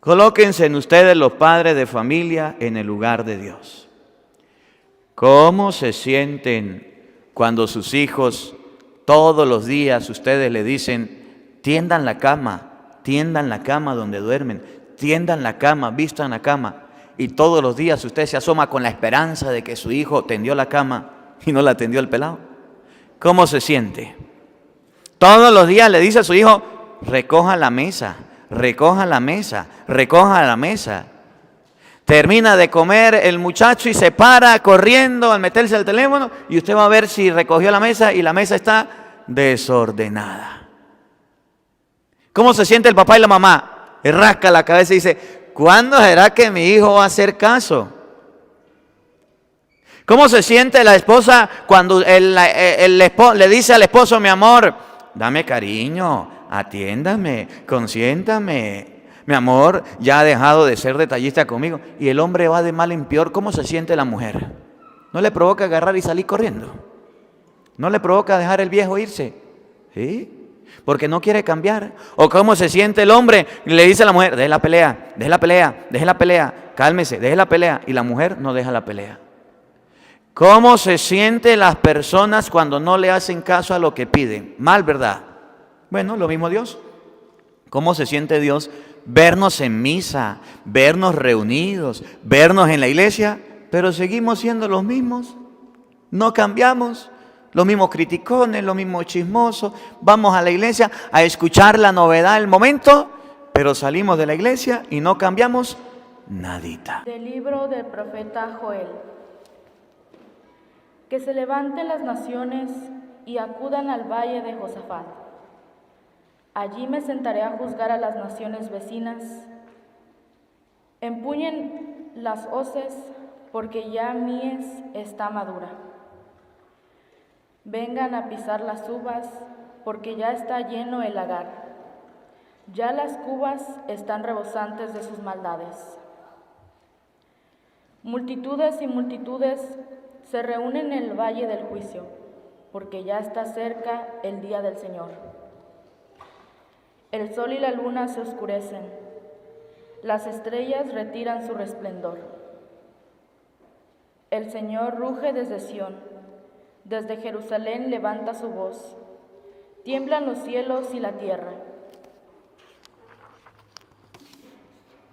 Colóquense en ustedes los padres de familia en el lugar de Dios. ¿Cómo se sienten cuando sus hijos todos los días ustedes le dicen, tiendan la cama donde duermen, tiendan la cama, vistan la cama? Y todos los días usted se asoma con la esperanza de que su hijo tendió la cama y no la tendió el pelado. ¿Cómo se siente? Todos los días le dice a su hijo, recoja la mesa, recoja la mesa, recoja la mesa. Termina de comer el muchacho y se para corriendo al meterse al teléfono y usted va a ver si recogió la mesa y la mesa está desordenada. ¿Cómo se siente el papá y la mamá? Le rasca la cabeza y dice, ¿cuándo será que mi hijo va a hacer caso? ¿Cómo se siente la esposa cuando le dice al esposo, mi amor, dame cariño, atiéndame, consiéntame? Mi amor, ya ha dejado de ser detallista conmigo. Y el hombre va de mal en peor. ¿Cómo se siente la mujer? ¿No le provoca agarrar y salir corriendo? ¿No le provoca dejar el viejo irse? ¿Sí? Porque no quiere cambiar. ¿O cómo se siente el hombre? Le dice a la mujer, deje la pelea, deje la pelea, deje la pelea, cálmese, deje la pelea. Y la mujer no deja la pelea. ¿Cómo se sienten las personas cuando no le hacen caso a lo que piden? Mal, ¿verdad? Bueno, lo mismo Dios. ¿Cómo se siente Dios? Vernos en misa, vernos reunidos, vernos en la iglesia, pero seguimos siendo los mismos, no cambiamos, los mismos criticones, los mismos chismosos. Vamos a la iglesia a escuchar la novedad del momento, pero salimos de la iglesia y no cambiamos nadita. Del libro del profeta Joel. Que se levanten las naciones y acudan al valle de Josafat. Allí me sentaré a juzgar a las naciones vecinas. Empuñen las hoces, porque ya mies está madura. Vengan a pisar las uvas, porque ya está lleno el lagar. Ya las cubas están rebosantes de sus maldades. Multitudes y multitudes se reúnen en el valle del juicio, porque ya está cerca el día del Señor. El sol y la luna se oscurecen, las estrellas retiran su resplandor. El Señor ruge desde Sión, desde Jerusalén levanta su voz. Tiemblan los cielos y la tierra.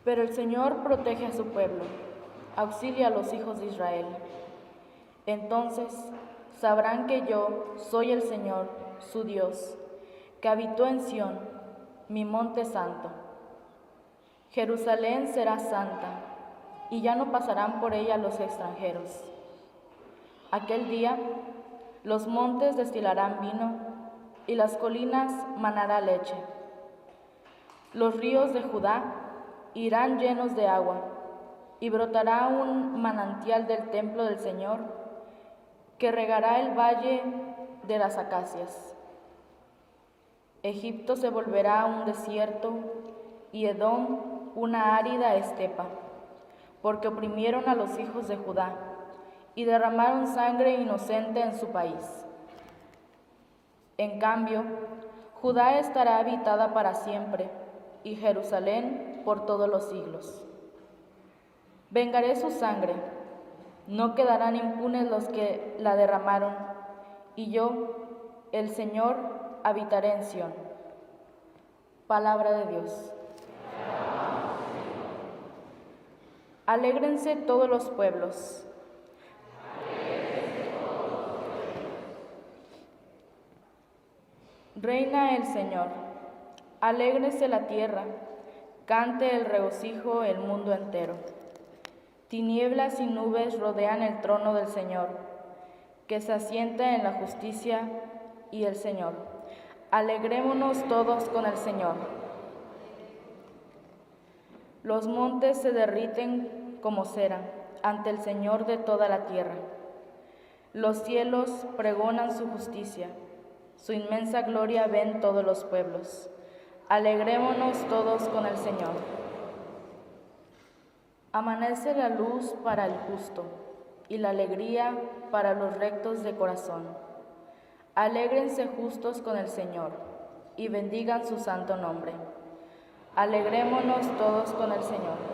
Pero el Señor protege a su pueblo, auxilia a los hijos de Israel. Entonces sabrán que yo soy el Señor, su Dios, que habitó en Sión, mi monte santo. Jerusalén será santa, y ya no pasarán por ella los extranjeros. Aquel día los montes destilarán vino, y las colinas manará leche. Los ríos de Judá irán llenos de agua, y brotará un manantial del templo del Señor, que regará el valle de las acacias. Egipto se volverá un desierto y Edom una árida estepa, porque oprimieron a los hijos de Judá y derramaron sangre inocente en su país. En cambio, Judá estará habitada para siempre y Jerusalén por todos los siglos. Vengaré su sangre, no quedarán impunes los que la derramaron, y yo, el Señor, habitaré en Sión. Palabra de Dios. Alégrense todos los pueblos. Reina el Señor. Alégrese la tierra. Cante el regocijo el mundo entero. Tinieblas y nubes rodean el trono del Señor, que se asienta en la justicia y el Señor. Alegrémonos todos con el Señor. Los montes se derriten como cera ante el Señor de toda la tierra. Los cielos pregonan su justicia, su inmensa gloria ven todos los pueblos. Alegrémonos todos con el Señor. Amanece la luz para el justo y la alegría para los rectos de corazón. Alégrense justos con el Señor y bendigan su santo nombre. Alegrémonos todos con el Señor.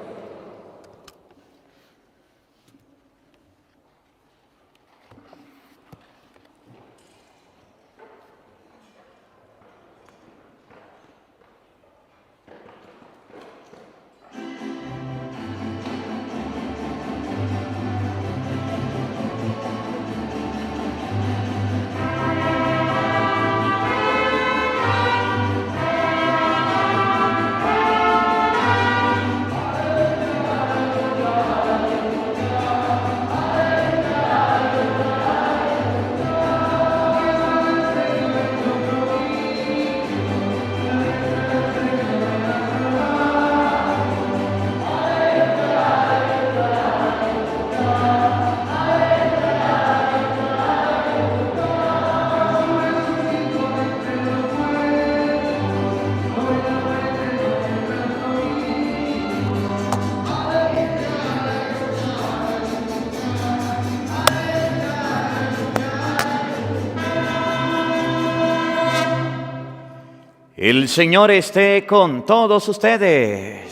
El Señor esté con todos ustedes.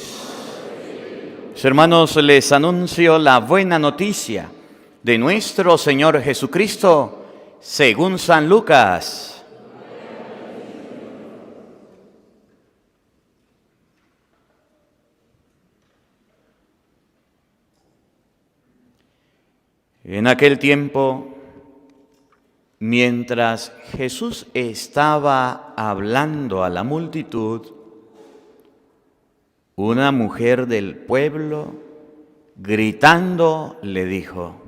Mis hermanos, les anuncio la buena noticia de nuestro Señor Jesucristo según San Lucas. En aquel tiempo, mientras Jesús estaba hablando a la multitud, una mujer del pueblo, gritando, le dijo: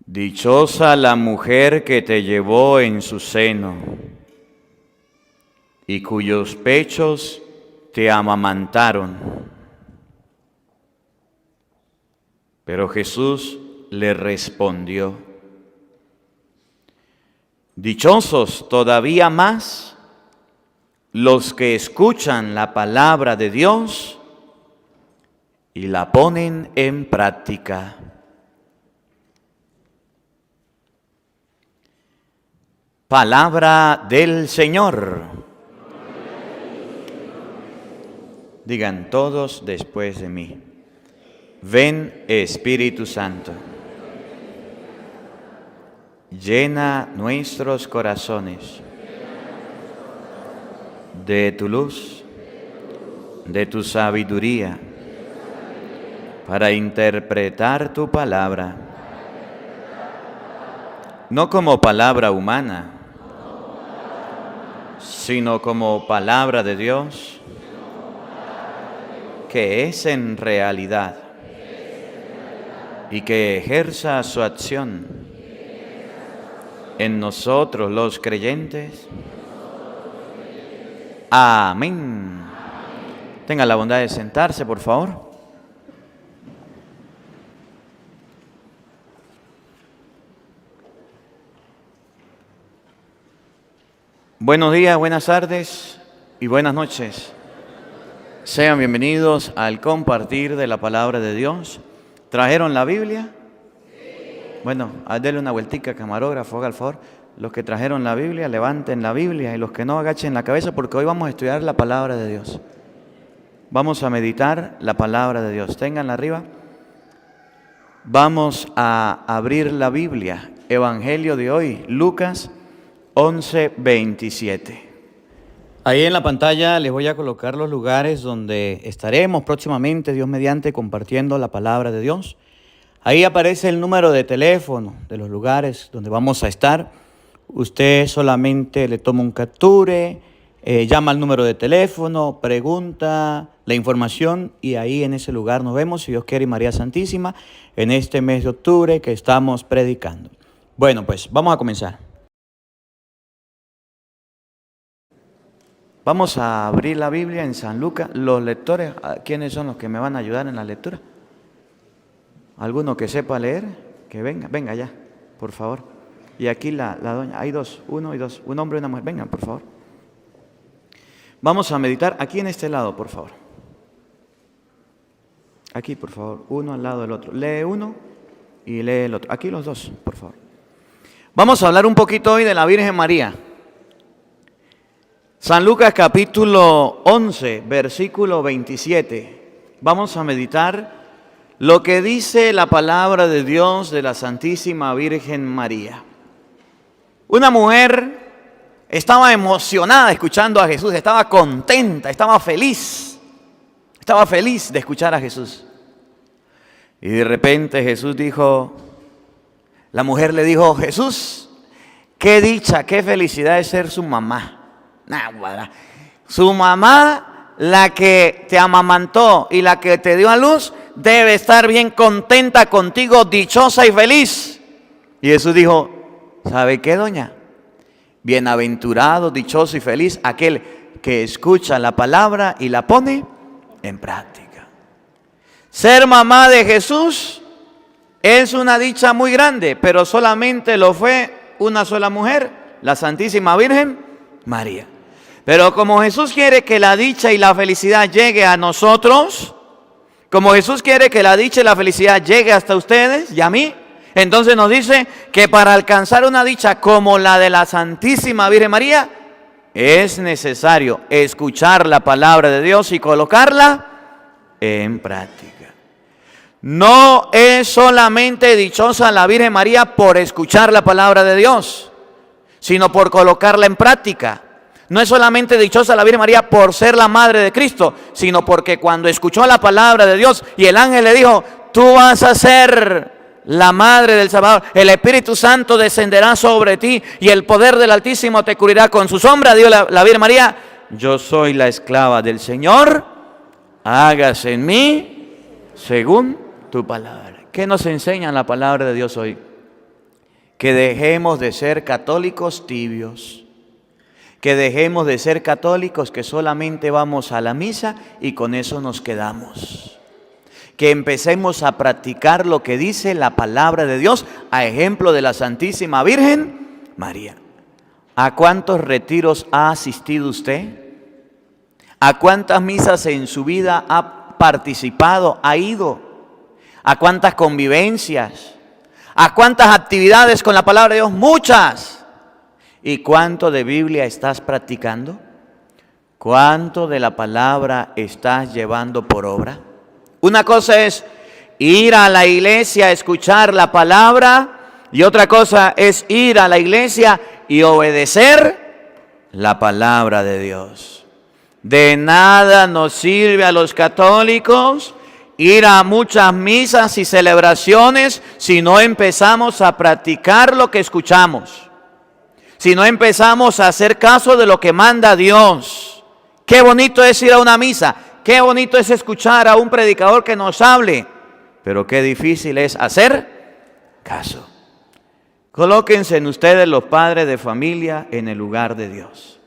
«Dichosa la mujer que te llevó en su seno y cuyos pechos te amamantaron». Pero Jesús le respondió: «Dichosos todavía más los que escuchan la palabra de Dios y la ponen en práctica». Palabra del Señor. Digan todos después de mí: ven, Espíritu Santo. Llena nuestros corazones de tu luz, de tu sabiduría, para interpretar tu palabra, no como palabra humana, sino como palabra de Dios, que es en realidad y que ejerza su acción en nosotros los creyentes. Amén. Tenga la bondad de sentarse, por favor. Buenos días, buenas tardes y buenas noches. Sean bienvenidos al compartir de la palabra de Dios. ¿Trajeron la Biblia? Bueno, denle una vueltica, camarógrafo, haga el favor. Los que trajeron la Biblia, levanten la Biblia, y los que no, agachen la cabeza, porque hoy vamos a estudiar la palabra de Dios. Vamos a meditar la palabra de Dios. Ténganla arriba. Vamos a abrir la Biblia. Evangelio de hoy, Lucas 11:27. Ahí en la pantalla les voy a colocar los lugares donde estaremos próximamente, Dios mediante, compartiendo la palabra de Dios. Ahí aparece el número de teléfono de los lugares donde vamos a estar. Usted solamente le toma un capture, llama al número de teléfono, pregunta la información y ahí en ese lugar nos vemos, si Dios quiere, y María Santísima, en este mes de octubre que estamos predicando. Bueno, pues vamos a comenzar. Vamos a abrir la Biblia en San Lucas. Los lectores, ¿quiénes son los que me van a ayudar en la lectura? ¿Alguno que sepa leer? Que venga ya, por favor. Y aquí la doña, hay dos, uno y dos, un hombre y una mujer. Vengan, por favor. Vamos a meditar aquí en este lado, por favor. Aquí, por favor, uno al lado del otro. Lee uno y lee el otro. Aquí los dos, por favor. Vamos a hablar un poquito hoy de la Virgen María. San Lucas capítulo 11, versículo 27. Vamos a meditar lo que dice la palabra de Dios de la Santísima Virgen María. Una mujer estaba emocionada escuchando a Jesús, estaba contenta, estaba feliz de escuchar a Jesús. Y de repente Jesús dijo, la mujer le dijo, Jesús, qué dicha, qué felicidad es ser su mamá. Su mamá, la que te amamantó y la que te dio a luz, debe estar bien contenta contigo, dichosa y feliz. Y Jesús dijo, ¿sabe qué, doña? Bienaventurado, dichoso y feliz aquel que escucha la palabra y la pone en práctica. Ser mamá de Jesús es una dicha muy grande, pero solamente lo fue una sola mujer, la Santísima Virgen María. Pero como Jesús quiere que la dicha y la felicidad llegue a nosotros, como Jesús quiere que la dicha y la felicidad llegue hasta ustedes y a mí, entonces nos dice que para alcanzar una dicha como la de la Santísima Virgen María, es necesario escuchar la palabra de Dios y colocarla en práctica. No es solamente dichosa la Virgen María por escuchar la palabra de Dios, sino por colocarla en práctica. No es solamente dichosa la Virgen María por ser la madre de Cristo, sino porque cuando escuchó la palabra de Dios y el ángel le dijo, tú vas a ser la madre del Salvador, el Espíritu Santo descenderá sobre ti y el poder del Altísimo te cubrirá con su sombra, dijo la Virgen María, yo soy la esclava del Señor, hágase en mí según tu palabra. ¿Qué nos enseña la palabra de Dios hoy? Que dejemos de ser católicos tibios. Que dejemos de ser católicos que solamente vamos a la misa y con eso nos quedamos. Que empecemos a practicar lo que dice la palabra de Dios, a ejemplo de la Santísima Virgen María. ¿A cuántos retiros ha asistido usted? ¿A cuántas misas en su vida ha participado, ha ido? ¿A cuántas convivencias? ¿A cuántas actividades con la palabra de Dios? Muchas. ¿Y cuánto de Biblia estás practicando? ¿Cuánto de la palabra estás llevando por obra? Una cosa es ir a la iglesia a escuchar la palabra y otra cosa es ir a la iglesia y obedecer la palabra de Dios. De nada nos sirve a los católicos ir a muchas misas y celebraciones si no empezamos a practicar lo que escuchamos. Si no empezamos a hacer caso de lo que manda Dios. Qué bonito es ir a una misa, qué bonito es escuchar a un predicador que nos hable, pero qué difícil es hacer caso. Colóquense en ustedes los padres de familia en el lugar de Dios.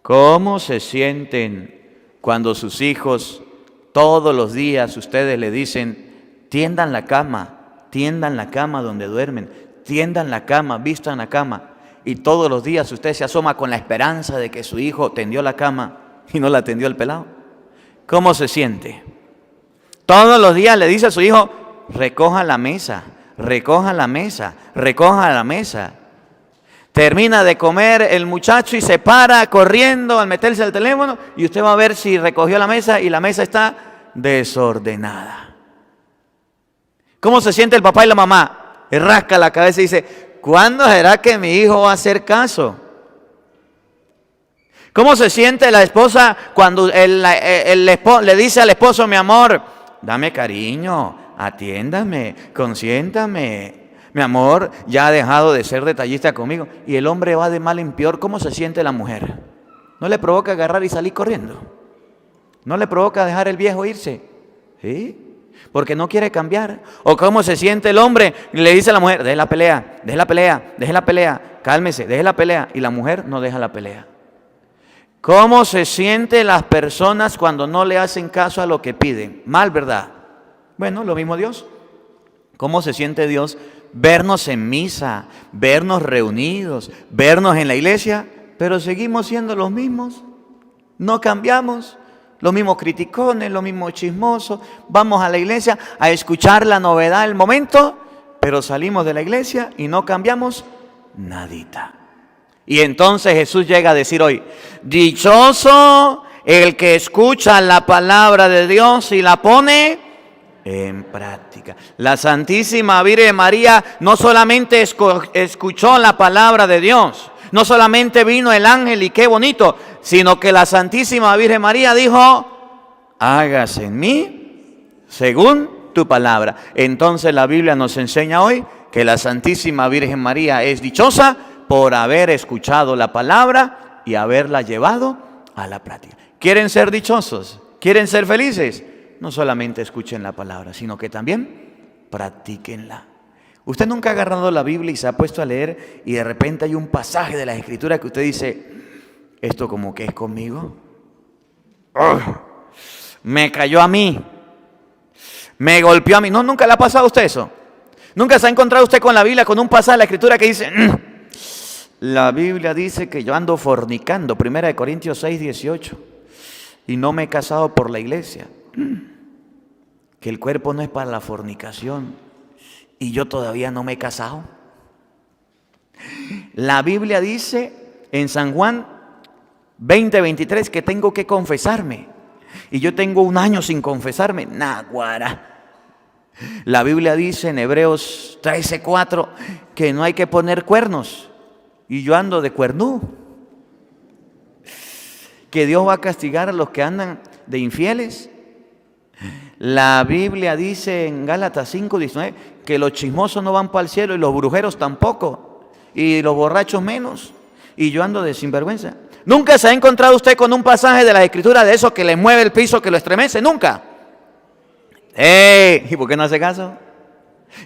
¿Cómo se sienten cuando sus hijos todos los días ustedes le dicen, tiendan la cama donde duermen, tiendan la cama, vistan la cama? Y todos los días usted se asoma con la esperanza de que su hijo tendió la cama y no la tendió el pelado. ¿Cómo se siente? Todos los días le dice a su hijo, recoja la mesa, recoja la mesa, recoja la mesa. Termina de comer el muchacho y se para corriendo al meterse al teléfono y usted va a ver si recogió la mesa y la mesa está desordenada. ¿Cómo se siente el papá y la mamá? Le rasca la cabeza y dice, ¿cuándo será que mi hijo va a hacer caso? ¿Cómo se siente la esposa cuando le dice al esposo, mi amor, dame cariño, atiéndame, consiéntame? Mi amor, ya ha dejado de ser detallista conmigo. Y el hombre va de mal en peor. ¿Cómo se siente la mujer? ¿No le provoca agarrar y salir corriendo? ¿No le provoca dejar el viejo irse? ¿Sí? Porque no quiere cambiar. ¿O cómo se siente el hombre? Le dice a la mujer, deje la pelea, deje la pelea, deje la pelea, cálmese, deje la pelea. Y la mujer no deja la pelea. ¿Cómo se sienten las personas cuando no le hacen caso a lo que piden? Mal, ¿verdad? Bueno, lo mismo Dios. ¿Cómo se siente Dios? Vernos en misa, vernos reunidos, vernos en la iglesia, pero seguimos siendo los mismos. No cambiamos. Los mismos criticones, los mismos chismosos. Vamos a la iglesia a escuchar la novedad del momento, pero salimos de la iglesia y no cambiamos nadita. Y entonces Jesús llega a decir hoy, dichoso el que escucha la palabra de Dios y la pone en práctica. La Santísima Virgen María no solamente escuchó la palabra de Dios, no solamente vino el ángel y qué bonito, sino que la Santísima Virgen María dijo, hágase en mí según tu palabra. Entonces la Biblia nos enseña hoy que la Santísima Virgen María es dichosa por haber escuchado la palabra y haberla llevado a la práctica. ¿Quieren ser dichosos? ¿Quieren ser felices? No solamente escuchen la palabra, sino que también practíquenla. Usted nunca ha agarrado la Biblia y se ha puesto a leer y de repente hay un pasaje de la Escritura que usted dice, ¿esto como que es conmigo? ¡Oh! Me cayó a mí, me golpeó a mí. No, nunca le ha pasado a usted eso. Nunca se ha encontrado usted con la Biblia, con un pasaje de la Escritura que dice, la Biblia dice que yo ando fornicando, 1 Corintios 6, 18, y no me he casado por la iglesia. Que el cuerpo no es para la fornicación y yo todavía no me he casado. La Biblia dice en San Juan 20:23 que tengo que confesarme y yo tengo 1 año sin confesarme. Naguará. La Biblia dice en Hebreos 13:4 que no hay que poner cuernos y yo ando de cuernú. Que Dios va a castigar a los que andan de infieles. La Biblia dice en Gálatas 5:19 que los chismosos no van para el cielo y los brujeros tampoco y los borrachos menos y yo ando de sinvergüenza. ¿Nunca se ha encontrado usted con un pasaje de la Escritura de eso que le mueve el piso, que lo estremece? Nunca. ¿Y por qué no hace caso?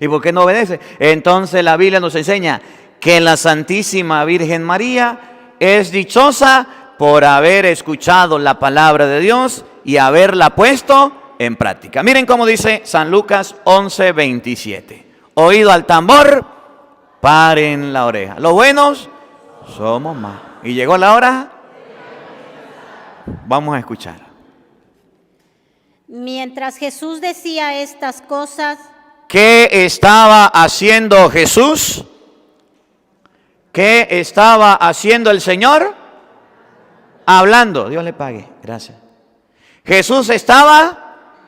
¿Y por qué no obedece? Entonces la Biblia nos enseña que la Santísima Virgen María es dichosa por haber escuchado la palabra de Dios y haberla puesto en práctica. Miren cómo dice San Lucas 11:27. Oído al tambor, paren la oreja. Los buenos somos más. ¿Y llegó la hora? Vamos a escuchar. Mientras Jesús decía estas cosas, ¿qué estaba haciendo Jesús? ¿Qué estaba haciendo el Señor? Hablando. Dios le pague. Gracias. Jesús estaba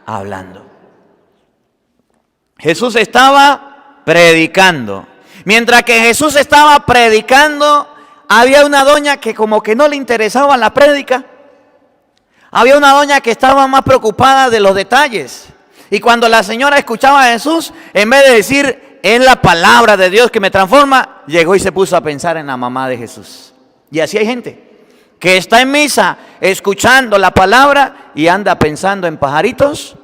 hablando. Jesús estaba predicando. Mientras que Jesús estaba predicando, había una doña que como que no le interesaba la prédica. Había una doña que estaba más preocupada de los detalles. Y cuando la señora escuchaba a Jesús, en vez de decir, es la palabra de Dios que me transforma, llegó y se puso a pensar en la mamá de Jesús. Y así hay gente que está en misa escuchando la palabra y anda pensando en pajaritos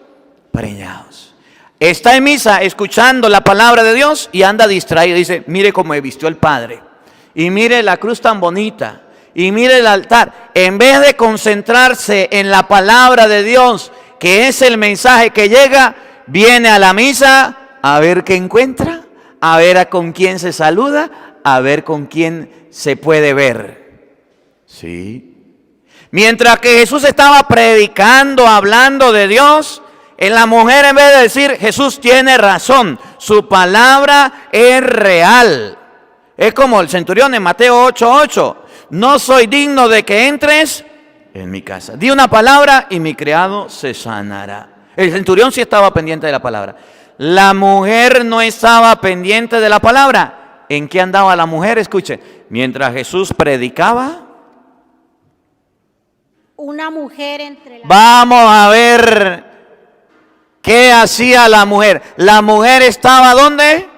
preñados. Está en misa escuchando la palabra de Dios y anda distraído. Dice, mire cómo he visto el Padre. Y mire la cruz tan bonita. Y mire el altar. En vez de concentrarse en la palabra de Dios, que es el mensaje que llega, viene a la misa a ver qué encuentra, a ver con quién se saluda, a ver con quién se puede ver. Sí. Mientras que Jesús estaba predicando, hablando de Dios, en la mujer, en vez de decir, Jesús tiene razón, su palabra es real. Es como el centurión en Mateo 8:8. No soy digno de que entres en mi casa. Di una palabra y mi criado se sanará. El centurión sí estaba pendiente de la palabra. La mujer no estaba pendiente de la palabra. ¿En qué andaba la mujer? Escuche, mientras Jesús predicaba. una mujer entre las... Vamos a ver qué hacía la mujer. La mujer estaba ¿dónde?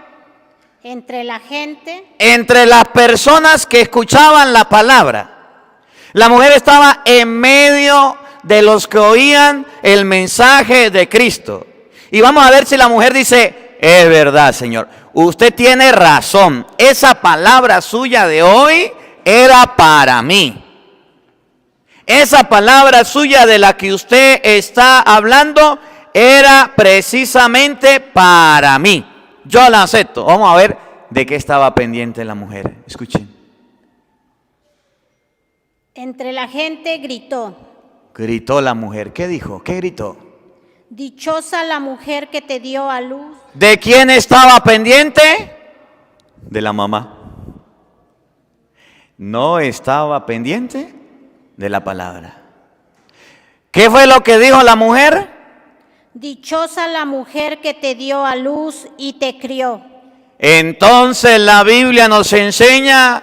Entre la gente. Entre las personas que escuchaban la palabra. La mujer estaba en medio de los que oían el mensaje de Cristo. Y vamos a ver si la mujer dice, es verdad, Señor, usted tiene razón. Esa palabra suya de hoy era para mí. Esa palabra suya de la que usted está hablando era precisamente para mí. Yo la acepto. Vamos a ver de qué estaba pendiente la mujer. Escuchen. Entre la gente gritó. Gritó la mujer. ¿Qué dijo? ¿Qué gritó? Dichosa la mujer que te dio a luz. ¿De quién estaba pendiente? De la mamá. no estaba pendiente de la palabra. ¿Qué fue lo que dijo la mujer? Dichosa la mujer que te dio a luz y te crió. Entonces la Biblia nos enseña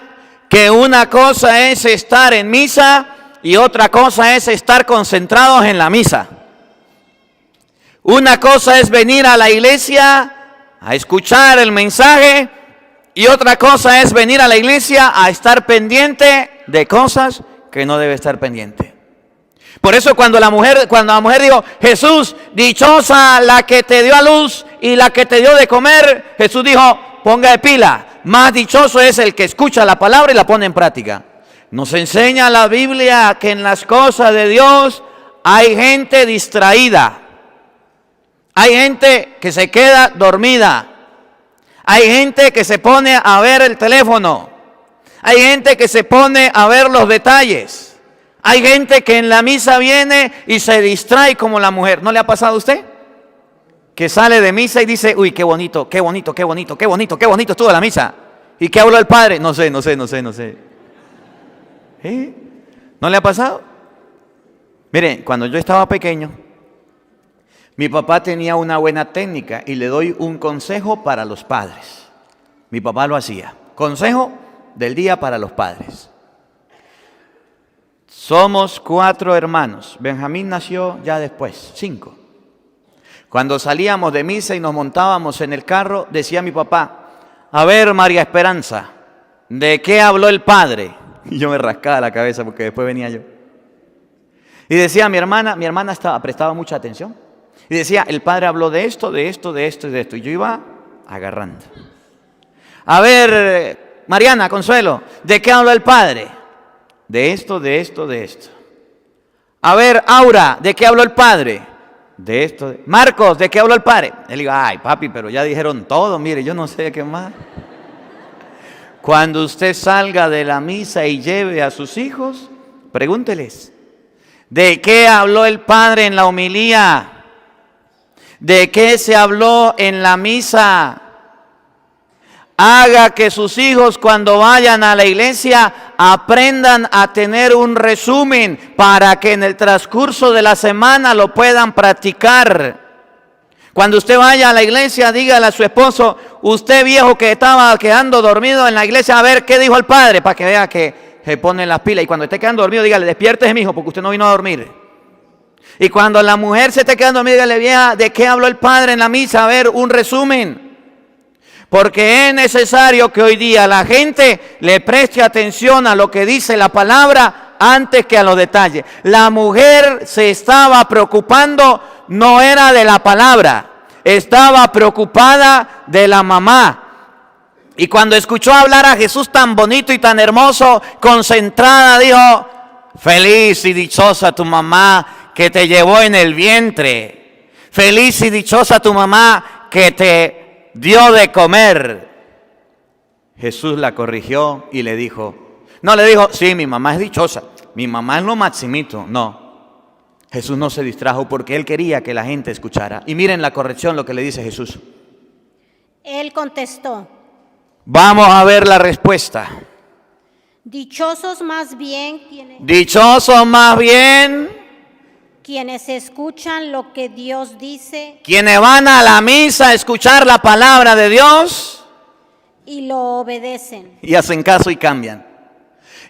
que una cosa es estar en misa y otra cosa es estar concentrados en la misa. Una cosa es venir a la iglesia a escuchar el mensaje y otra cosa es venir a la iglesia a estar pendiente de cosas que no debe estar pendiente. Por eso cuando la mujer dijo, Jesús, dichosa la que te dio a luz y la que te dio de comer, Jesús dijo, ponga de pila, más dichoso es el que escucha la palabra y la pone en práctica. Nos enseña la Biblia que en las cosas de Dios hay gente distraída, hay gente que se queda dormida, hay gente que se pone a ver el teléfono, hay gente que se pone a ver los detalles. Hay gente que en la misa viene y se distrae como la mujer. ¿No le ha pasado a usted? Que sale de misa y dice, uy, qué bonito, qué bonito, qué bonito, qué bonito, qué bonito estuvo la misa. ¿Y qué habló el padre? No sé. ¿Eh? ¿No le ha pasado? Miren, cuando yo estaba pequeño, mi papá tenía una buena técnica y le doy un consejo para los padres. Mi papá lo hacía. Consejo del día para los padres. Somos 4 hermanos. Benjamín nació ya después, 5. Cuando salíamos de misa y nos montábamos en el carro, decía mi papá, a ver, María Esperanza, ¿de qué habló el padre? Y yo me rascaba la cabeza porque después venía yo. Y decía mi hermana prestaba mucha atención. Y decía, el padre habló de esto, de esto, de esto y de esto. Y yo iba agarrando. A ver, Mariana, Consuelo, ¿de qué habló el padre? De esto, de esto, de esto. A ver, Aura, ¿de qué habló el padre? De esto. Marcos, ¿de qué habló el padre? Él diga, ay, papi, pero ya dijeron todo, mire, yo no sé qué más. Cuando usted salga de la misa y lleve a sus hijos, pregúnteles, ¿de qué habló el padre en la homilía? ¿De qué se habló en la misa? Haga que sus hijos cuando vayan a la iglesia aprendan a tener un resumen para que en el transcurso de la semana lo puedan practicar. Cuando usted vaya a la iglesia, dígale a su esposo, usted viejo que estaba quedando dormido en la iglesia, a ver qué dijo el padre, para que vea que se pone las pilas. Y cuando esté quedando dormido, dígale, despiértese, mijo, porque usted no vino a dormir. Y cuando la mujer se esté quedando dormida, dígale, vieja, ¿de qué habló el padre en la misa? A ver, un resumen. Porque es necesario que hoy día la gente le preste atención a lo que dice la palabra antes que a los detalles. La mujer se estaba preocupando, no era de la palabra, estaba preocupada de la mamá. Y cuando escuchó hablar a Jesús tan bonito y tan hermoso, concentrada, dijo, feliz y dichosa tu mamá que te llevó en el vientre. Feliz y dichosa tu mamá que te dio de comer. Jesús la corrigió y le dijo, no le dijo, sí, mi mamá es dichosa, mi mamá es lo maximito. No, Jesús no se distrajo porque él quería que la gente escuchara. Y miren la corrección, lo que le dice Jesús. Él contestó, vamos a ver la respuesta. dichosos más bien quienes escuchan lo que Dios dice, quienes van a la misa a escuchar la palabra de Dios y lo obedecen. y hacen caso y cambian.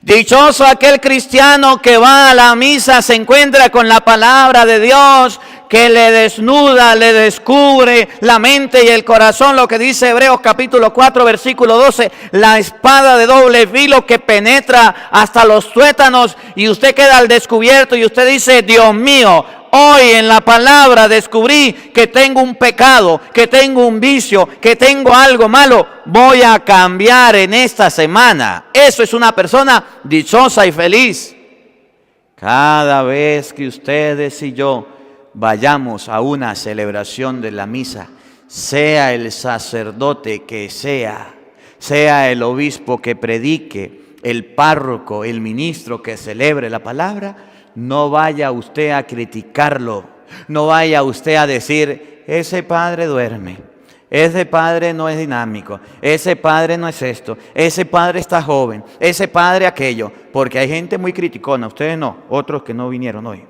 Dichoso aquel cristiano que va a la misa, se encuentra con la palabra de Dios, que le desnuda, le descubre la mente y el corazón, lo que dice Hebreos capítulo 4 versículo 12, la espada de doble filo que penetra hasta los tuétanos y usted queda al descubierto y usted dice, Dios mío, hoy en la palabra descubrí que tengo un pecado, que tengo un vicio, que tengo algo malo, voy a cambiar en esta semana. Eso es una persona dichosa y feliz. Cada vez que ustedes y yo vayamos a una celebración de la misa, sea el sacerdote que sea el obispo que predique, el párroco, el ministro que celebre la palabra, no vaya usted a criticarlo, no vaya usted a decir, ese padre duerme, Ese padre no es dinámico, ese padre no es esto, ese padre está joven, ese padre aquello. Porque hay gente muy criticona, ustedes no, otros que no vinieron hoy,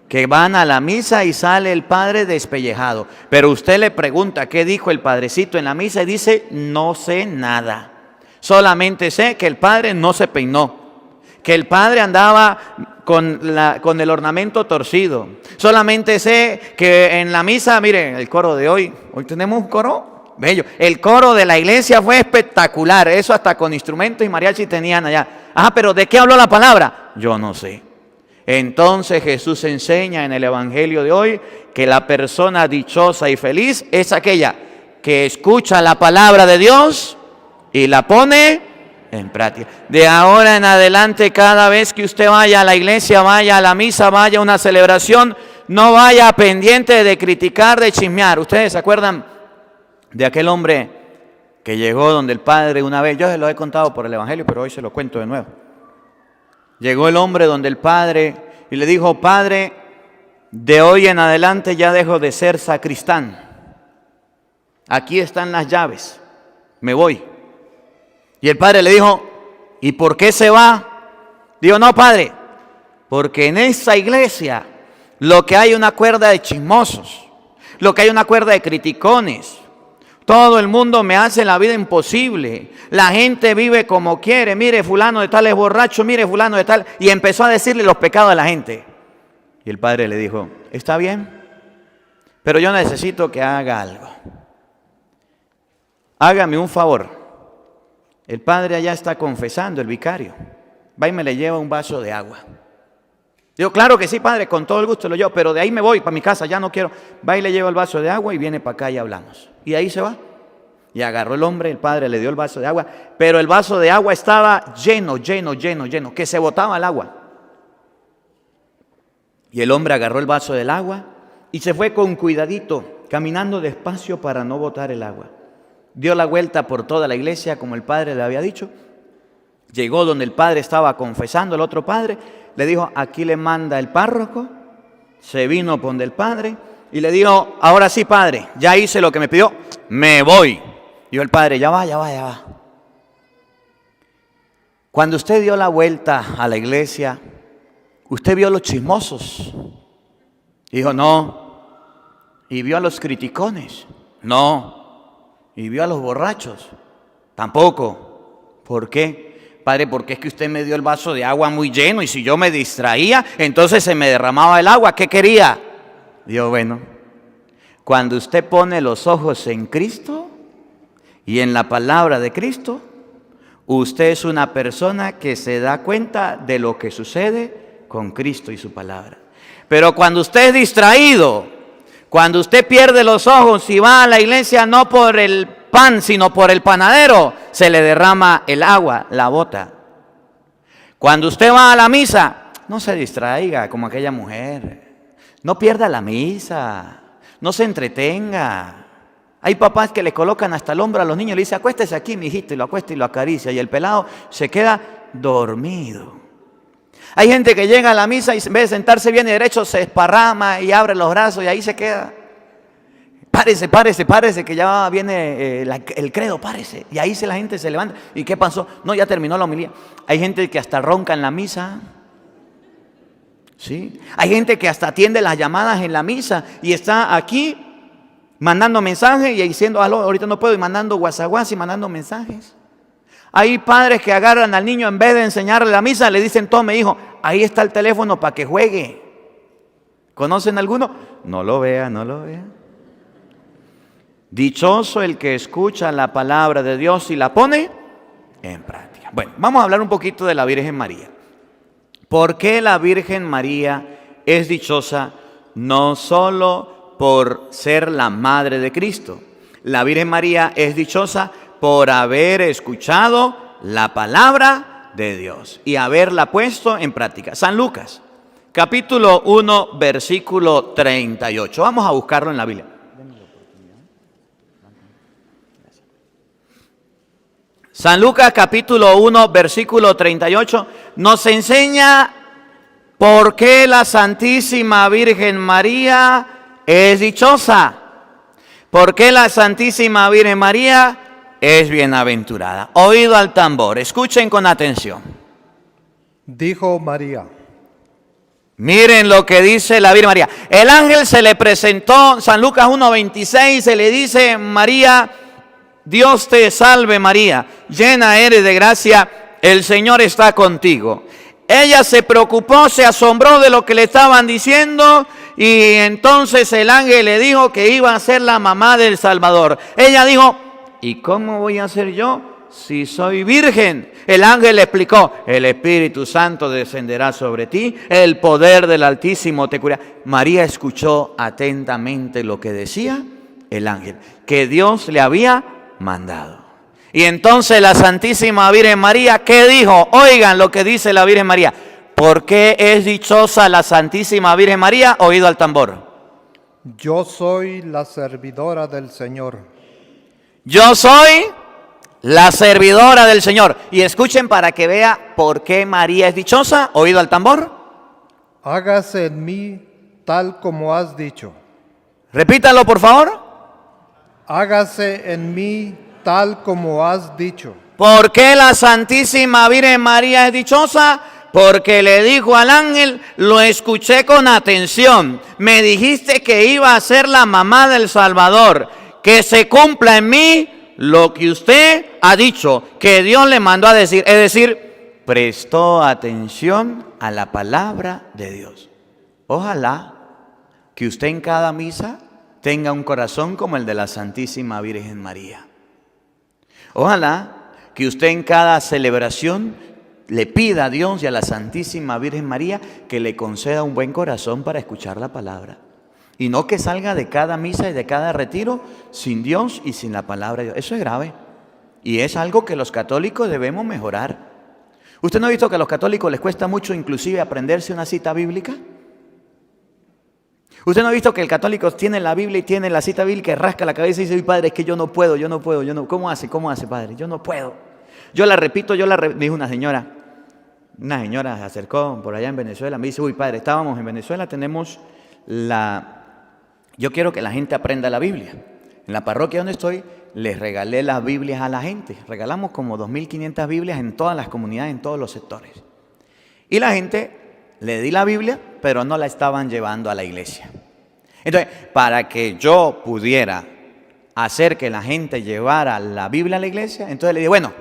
que van a la misa y sale el padre despellejado. Pero usted le pregunta qué dijo el padrecito en la misa y dice, no sé nada. Solamente sé que el padre no se peinó, que el padre andaba con el ornamento torcido. Solamente sé que en la misa, miren, el coro de hoy tenemos un coro bello. El coro de la iglesia fue espectacular, eso hasta con instrumentos y mariachi tenían allá. Pero ¿de qué habló la palabra? Yo no sé. Entonces Jesús enseña en el evangelio de hoy que la persona dichosa y feliz es aquella que escucha la palabra de Dios y la pone en práctica. De ahora en adelante, cada vez que usted vaya a la iglesia, vaya a la misa, vaya a una celebración, no vaya pendiente de criticar, de chismear. ¿Ustedes se acuerdan de aquel hombre que llegó donde el padre una vez? Yo se lo he contado por el evangelio, pero hoy se lo cuento de nuevo. Llegó el hombre donde el padre y le dijo, padre, de hoy en adelante ya dejo de ser sacristán. Aquí están las llaves, me voy. Y el padre le dijo, ¿y por qué se va? Dijo, no, padre, porque en esa iglesia lo que hay es una cuerda de chismosos, lo que hay es una cuerda de criticones. Todo el mundo me hace la vida imposible. La gente vive como quiere. Mire, fulano de tal es borracho, mire, fulano de tal. Y empezó a decirle los pecados de la gente. Y el padre le dijo, está bien, pero yo necesito que haga algo. Hágame un favor. El padre allá está confesando, el vicario. Va y me le lleva un vaso de agua. Digo, claro que sí, padre, con todo el gusto lo llevo, pero de ahí me voy para mi casa, ya no quiero. Va y le lleva el vaso de agua y viene para acá y hablamos. Y ahí se va. Y agarró el hombre, el padre le dio el vaso de agua, pero el vaso de agua estaba lleno, que se botaba el agua. Y el hombre agarró el vaso del agua y se fue con cuidadito, caminando despacio para no botar el agua. Dio la vuelta por toda la iglesia como el padre le había dicho. Llegó donde el padre estaba confesando, el otro padre. Le dijo, aquí le manda el párroco. Se vino por donde el padre y le dijo, ahora sí, padre, ya hice lo que me pidió, me voy. Dijo el padre, ya va. Cuando usted dio la vuelta a la iglesia, usted vio a los chismosos. Dijo, no. Y vio a los criticones. No. Y vio a los borrachos. Tampoco. ¿Por qué? Padre, porque es que usted me dio el vaso de agua muy lleno y si yo me distraía, entonces se me derramaba el agua. ¿Qué quería? Dijo, bueno, cuando usted pone los ojos en Cristo y en la palabra de Cristo, usted es una persona que se da cuenta de lo que sucede con Cristo y su palabra. Pero cuando usted es distraído, cuando usted pierde los ojos y va a la iglesia no por el pan, sino por el panadero, se le derrama el agua, la bota. Cuando usted va a la misa, no se distraiga como aquella mujer. No pierda la misa, no se entretenga. Hay papás que le colocan hasta el hombro a los niños y le dicen, acuéstese aquí, mi hijito, y lo acuesta y lo acaricia, y el pelado se queda dormido. Hay gente que llega a la misa y en vez de sentarse bien y derecho se esparrama y abre los brazos y ahí se queda. Párese, que ya viene el credo, párese. Y ahí la gente se levanta. ¿Y qué pasó? No, ya terminó la homilía. Hay gente que hasta ronca en la misa. ¿Sí? Hay gente que hasta atiende las llamadas en la misa y está aquí mandando mensajes y diciendo, aló, ahorita no puedo, y mandando WhatsApp y mandando mensajes. Hay padres que agarran al niño en vez de enseñarle la misa, le dicen, tome hijo, ahí está el teléfono para que juegue. ¿Conocen alguno? No lo vea. Dichoso el que escucha la palabra de Dios y la pone en práctica. Bueno, vamos a hablar un poquito de la Virgen María. ¿Por qué la Virgen María es dichosa? No solo por ser la madre de Cristo. La Virgen María es dichosa por haber escuchado la palabra de Dios y haberla puesto en práctica. San Lucas, capítulo 1, versículo 38. Vamos a buscarlo en la Biblia. San Lucas, capítulo 1, versículo 38, nos enseña por qué la Santísima Virgen María es dichosa. ¿Por qué la Santísima Virgen María es bienaventurada? Oído al tambor, escuchen con atención. Dijo María: Miren lo que dice la Virgen María. El ángel se le presentó, San Lucas 1:26, se le dice: María, Dios te salve María, llena eres de gracia, el Señor está contigo. Ella se preocupó, se asombró de lo que le estaban diciendo, y entonces el ángel le dijo que iba a ser la mamá del Salvador. Ella dijo: ¿y cómo voy a ser yo si soy virgen? El ángel le explicó: el Espíritu Santo descenderá sobre ti, el poder del Altísimo te cubrirá. María escuchó atentamente lo que decía el ángel, que Dios le había mandado. Y entonces la Santísima Virgen María, ¿qué dijo? Oigan lo que dice la Virgen María. ¿Por qué es dichosa la Santísima Virgen María? Oído al tambor. Yo soy la servidora del Señor. Yo soy la servidora del Señor. Y escuchen para que vea por qué María es dichosa. Oído al tambor. Hágase en mí tal como has dicho. Repítalo, por favor. Hágase en mí tal como has dicho. ¿Por qué la Santísima Virgen María es dichosa? Porque le dijo al ángel: lo escuché con atención. Me dijiste que iba a ser la mamá del Salvador. Que se cumpla en mí lo que usted ha dicho, que Dios le mandó a decir. Es decir, prestó atención a la palabra de Dios. Ojalá que usted en cada misa tenga un corazón como el de la Santísima Virgen María. Ojalá que usted en cada celebración le pida a Dios y a la Santísima Virgen María que le conceda un buen corazón para escuchar la palabra. Y no que salga de cada misa y de cada retiro sin Dios y sin la palabra de Dios. Eso es grave. Y es algo que los católicos debemos mejorar. ¿Usted no ha visto que a los católicos les cuesta mucho inclusive aprenderse una cita bíblica? ¿Usted no ha visto que el católico tiene la Biblia y tiene la cita bíblica y rasca la cabeza y dice: padre, es que yo no puedo. ¿Cómo hace, padre? Yo no puedo. Yo la repito, dijo una señora se acercó por allá en Venezuela, me dice: padre, estábamos en Venezuela, yo quiero que la gente aprenda la Biblia. En la parroquia donde estoy, les regalé las Biblias a la gente. Regalamos como 2.500 Biblias en todas las comunidades, en todos los sectores. Y la gente, le di la Biblia, pero no la estaban llevando a la iglesia. Entonces, para que yo pudiera hacer que la gente llevara la Biblia a la iglesia, entonces le dije: bueno,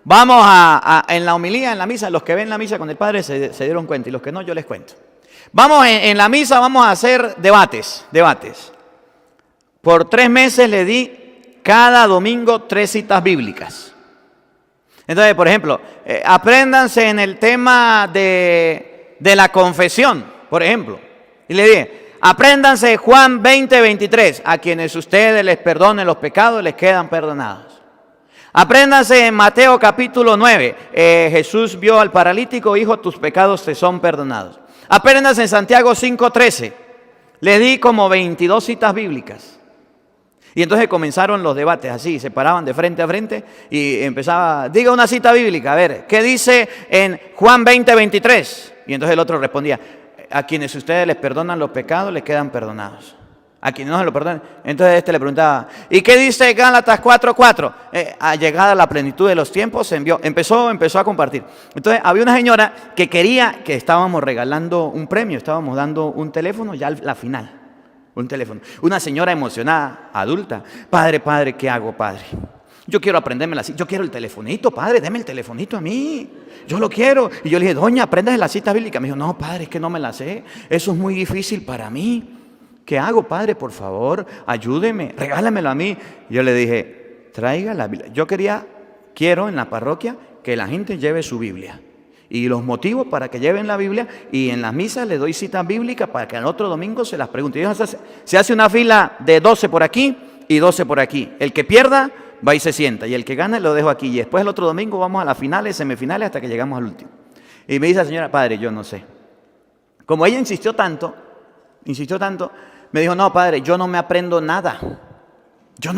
vamos en la homilía, en la misa, los que ven la misa con el Padre se dieron cuenta, y los que no, yo les cuento. Vamos en la misa, vamos a hacer debates. Por 3 meses le di cada domingo 3 citas bíblicas. Entonces, por ejemplo, apréndanse en el tema de la confesión, por ejemplo. Y le dije: apréndanse Juan 20:23. A quienes ustedes les perdonen los pecados, les quedan perdonados. Apréndanse en Mateo capítulo 9. Jesús vio al paralítico: hijo, tus pecados te son perdonados. Apréndanse en Santiago 5:13. Les di como 22 citas bíblicas. Y entonces comenzaron los debates así, se paraban de frente a frente y empezaba: diga una cita bíblica, a ver, ¿qué dice en Juan 20:23? Y entonces el otro respondía: a quienes ustedes les perdonan los pecados, les quedan perdonados. A quienes no se lo perdonan. Entonces este le preguntaba: ¿y qué dice Gálatas 4:4? A llegada a la plenitud de los tiempos se envió. Empezó a compartir. Entonces había una señora que quería que estábamos regalando un premio, estábamos dando un teléfono ya a la final. Un teléfono. Una señora emocionada, adulta: padre, ¿qué hago, padre? Yo quiero aprenderme yo quiero el telefonito, padre, deme el telefonito a mí. Yo lo quiero. Y yo le dije: doña, apréndase la cita bíblica. Me dijo: no, padre, es que no me la sé. Eso es muy difícil para mí. ¿Qué hago, padre? Por favor, ayúdeme, regálamelo a mí. Yo le dije: traiga la Biblia. Quiero en la parroquia que la gente lleve su Biblia. Y los motivos para que lleven la Biblia, y en las misas les doy citas bíblicas para que el otro domingo se las pregunte. Y se hace una fila de 12 por aquí y 12 por aquí. El que pierda va y se sienta, y el que gane lo dejo aquí. Y después el otro domingo vamos a las finales, semifinales, hasta que llegamos al último. Y me dice la señora: padre, yo no sé. Como ella insistió tanto, me dijo: no, padre, yo no me aprendo nada. Yo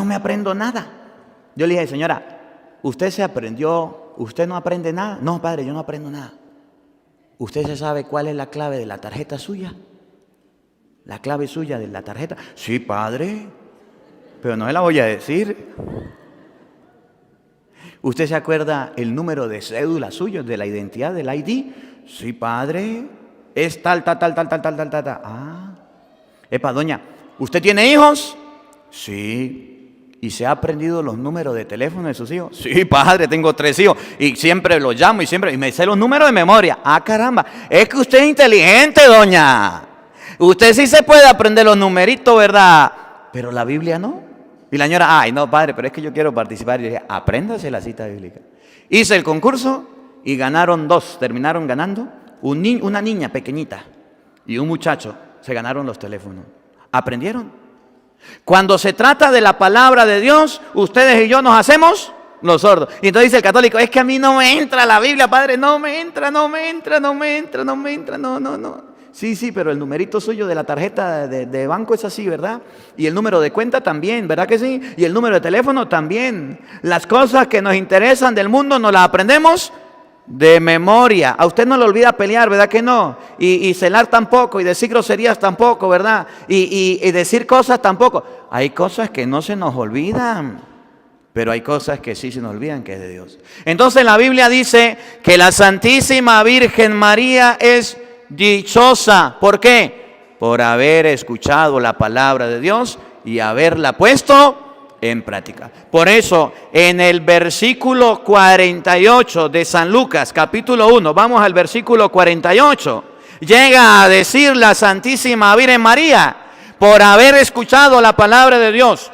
le dije: señora, ¿usted se aprendió? ¿Usted no aprende nada? No, padre, yo no aprendo nada. ¿Usted se sabe cuál es la clave de la tarjeta suya? ¿La clave suya de la tarjeta? Sí, padre. pero no se la voy a decir. ¿Usted se acuerda el número de cédula suyo, de la identidad, del ID? Sí, padre, es tal. Ah, epa, doña, ¿usted tiene hijos? Sí. ¿Y se ha aprendido los números de teléfono de sus hijos? Sí, padre, tengo 3 hijos y siempre los llamo y me sé los números de memoria. Ah, caramba, es que usted es inteligente, doña. Usted sí se puede aprender los numeritos, ¿verdad? Pero la Biblia no. Y la señora, ay, no, padre, pero es que yo quiero participar. Y yo dije, apréndase la cita bíblica. Hice el concurso y ganaron 2, terminaron ganando. Una niña pequeñita y un muchacho se ganaron los teléfonos. ¿Aprendieron? Cuando se trata de la palabra de Dios, ustedes y yo nos hacemos los sordos. Y entonces dice el católico, es que a mí no me entra la Biblia, padre, no me entra. Sí, pero el numerito suyo de la tarjeta de banco es así, ¿verdad? Y el número de cuenta también, ¿verdad que sí? Y el número de teléfono también. Las cosas que nos interesan del mundo nos las aprendemos de memoria. A usted no le olvida pelear, ¿verdad que no? Y celar tampoco, y decir groserías tampoco, ¿verdad? Y decir cosas tampoco. Hay cosas que no se nos olvidan, pero hay cosas que sí se nos olvidan, que es de Dios. Entonces la Biblia dice que la Santísima Virgen María es dichosa. ¿Por qué? Por haber escuchado la palabra de Dios y haberla puesto en práctica. Por eso, en el versículo 48 de San Lucas, capítulo 1, vamos al versículo 48, llega a decir la Santísima Virgen María, por haber escuchado la palabra de Dios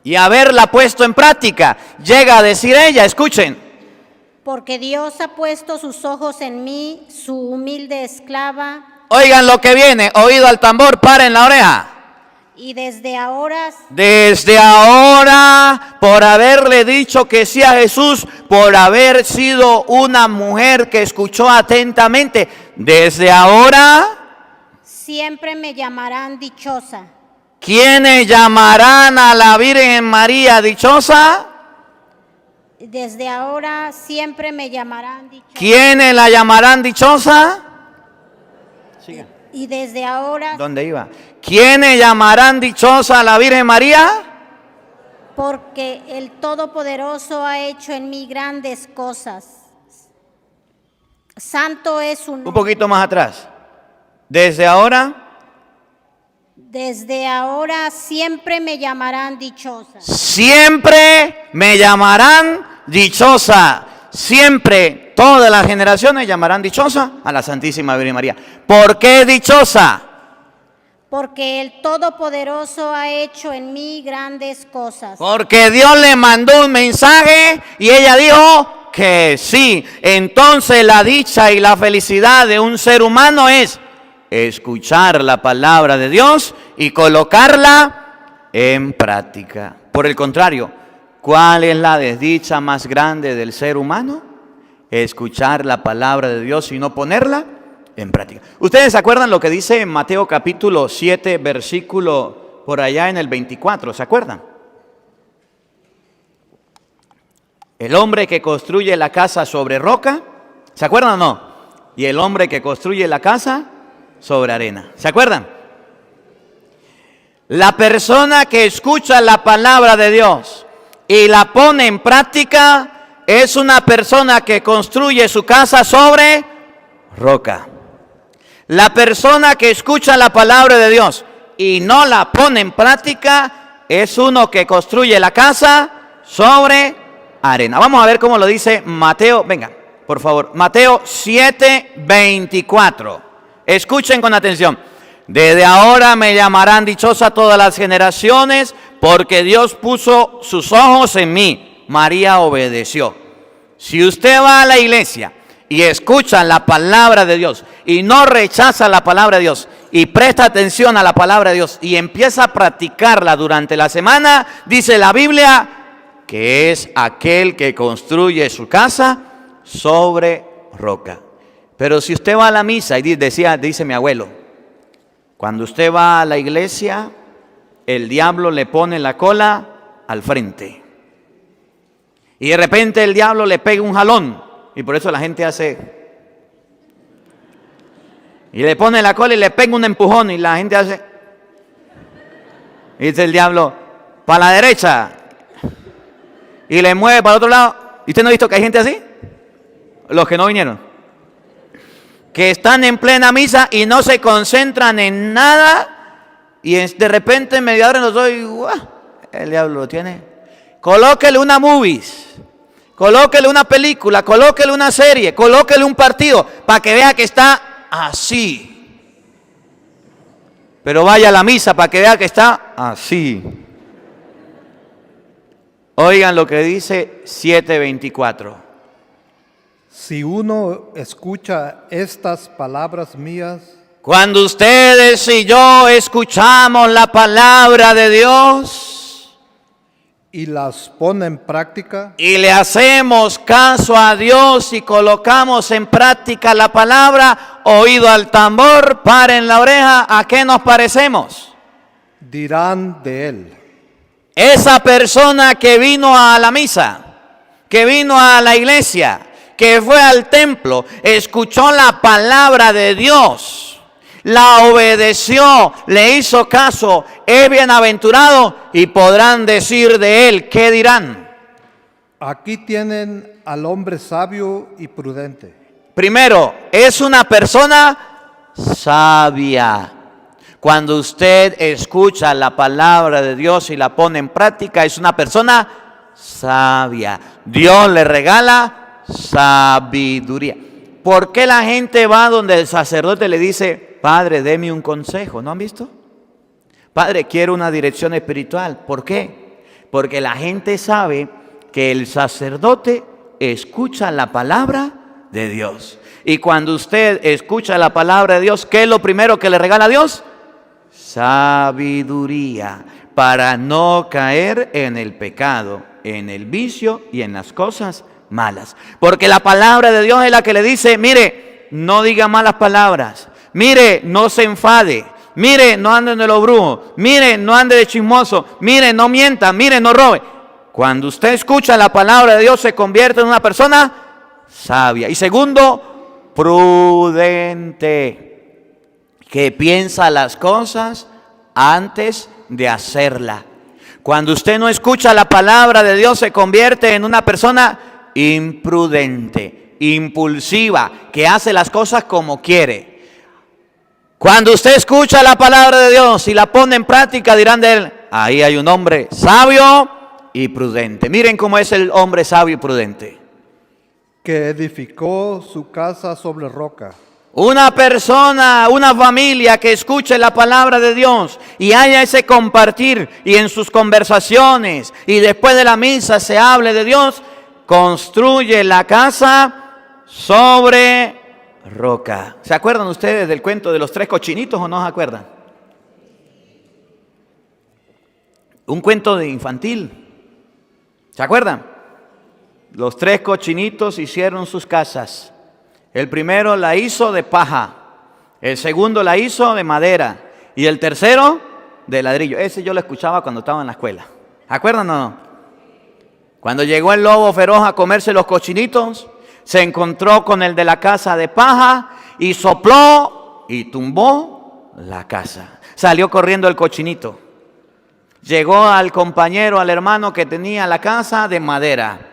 y haberla puesto en práctica, llega a decir ella, escuchen, porque Dios ha puesto sus ojos en mí, su humilde esclava. Oigan lo que viene, oído al tambor, paren la oreja. Y desde ahora, por haberle dicho que sí a Jesús, por haber sido una mujer que escuchó atentamente, desde ahora, siempre me llamarán dichosa. ¿Quiénes llamarán a la Virgen María dichosa? Desde ahora siempre me llamarán dichosa. ¿Quiénes la llamarán dichosa? Siga. Y desde ahora, ¿Dónde iba? ¿Quiénes llamarán dichosa a la Virgen María? porque el Todopoderoso ha hecho en mí grandes cosas. Santo es su nombre. Un poquito más atrás. Desde ahora siempre me llamarán dichosa. siempre me llamarán dichosa. Siempre, todas las generaciones llamarán dichosa a la Santísima Virgen María. ¿Por qué dichosa? Porque el Todopoderoso ha hecho en mí grandes cosas. Porque Dios le mandó un mensaje y ella dijo que sí. Entonces la dicha y la felicidad de un ser humano es escuchar la palabra de Dios y colocarla en práctica. Por el contrario, ¿cuál es la desdicha más grande del ser humano? Escuchar la palabra de Dios y no ponerla en práctica. ¿Ustedes se acuerdan lo que dice en Mateo capítulo 7, versículo por allá en el 24? ¿Se acuerdan? El hombre que construye la casa sobre roca, ¿se acuerdan o no? Y el hombre que construye la casa sobre arena. ¿Se acuerdan? La persona que escucha la palabra de Dios y la pone en práctica es una persona que construye su casa sobre roca. La persona que escucha la palabra de Dios y no la pone en práctica es uno que construye la casa sobre arena. Vamos a ver cómo lo dice Mateo, venga, por favor, Mateo 7:24. Escuchen con atención. Desde ahora me llamarán dichosa todas las generaciones, porque Dios puso sus ojos en mí. María obedeció. Si usted va a la iglesia y escucha la palabra de Dios y no rechaza la palabra de Dios y presta atención a la palabra de Dios y empieza a practicarla durante la semana, dice la Biblia que es aquel que construye su casa sobre roca. Pero si usted va a la misa y dice mi abuelo, cuando usted va a la iglesia, el diablo le pone la cola al frente. Y de repente el diablo le pega un jalón. Y por eso la gente hace. Y le pone la cola y le pega un empujón. Y la gente hace. Y dice el diablo, para la derecha y le mueve para el otro lado. ¿Y usted no ha visto que hay gente así? Los que no vinieron. Que están en plena misa y no se concentran en nada y de repente medio abren los ojos y ¡guau! El diablo lo tiene. Colóquele una movies, colóquele una película, colóquele una serie, colóquele un partido para que vea que está así. Pero vaya a la misa para que vea que está así. Oigan lo que dice 7:24. Si uno escucha estas palabras mías Cuando ustedes y yo escuchamos la palabra de Dios y las pone en práctica, y le hacemos caso a Dios y colocamos en práctica la palabra, oído al tambor, paren la oreja, ¿a qué nos parecemos? dirán de él: Esa persona que vino a la misa, que vino a la iglesia, que fue al templo, escuchó la palabra de Dios, la obedeció, le hizo caso, es bienaventurado, y podrán decir de él, ¿qué dirán? aquí tienen al hombre sabio y prudente. Primero, es una persona sabia. Cuando usted escucha la palabra de Dios y la pone en práctica, es una persona sabia. Dios le regala sabiduría. ¿Por qué la gente va donde el sacerdote le dice, Padre, deme un consejo? ¿No han visto? Padre, quiero una dirección espiritual. ¿Por qué? Porque la gente sabe que el sacerdote escucha la palabra de Dios. Y cuando usted escucha la palabra de Dios, ¿qué es lo primero que le regala a Dios? Sabiduría, para no caer en el pecado, en el vicio y en las cosas malas. Porque la palabra de Dios es la que le dice, mire, no diga malas palabras, mire, no se enfade, mire, no ande de lo brujo, mire, no ande de chismoso, mire, no mienta, mire, no robe. Cuando usted escucha la palabra de Dios, se convierte en una persona sabia. Y segundo, prudente, que piensa las cosas antes de hacerla. Cuando usted no escucha la palabra de Dios, se convierte en una persona imprudente, impulsiva, que hace las cosas como quiere. Cuando usted escucha la palabra de Dios y la pone en práctica, dirán de él, ahí hay un hombre sabio y prudente. Miren cómo es el hombre sabio y prudente. Que edificó su casa sobre roca. Una persona, una familia que escuche la palabra de Dios y haya ese compartir y en sus conversaciones y después de la misa se hable de Dios, construye la casa sobre roca. ¿Se acuerdan ustedes del cuento de los 3 cochinitos o no se acuerdan? Un cuento de infantil. ¿Se acuerdan? Los 3 cochinitos hicieron sus casas. El primero la hizo de paja, el segundo la hizo de madera y el tercero de ladrillo. Ese yo lo escuchaba cuando estaba en la escuela. ¿Se acuerdan o no? Cuando llegó el lobo feroz a comerse los cochinitos, se encontró con el de la casa de paja y sopló y tumbó la casa. Salió corriendo el cochinito. Llegó al compañero, al hermano que tenía la casa de madera.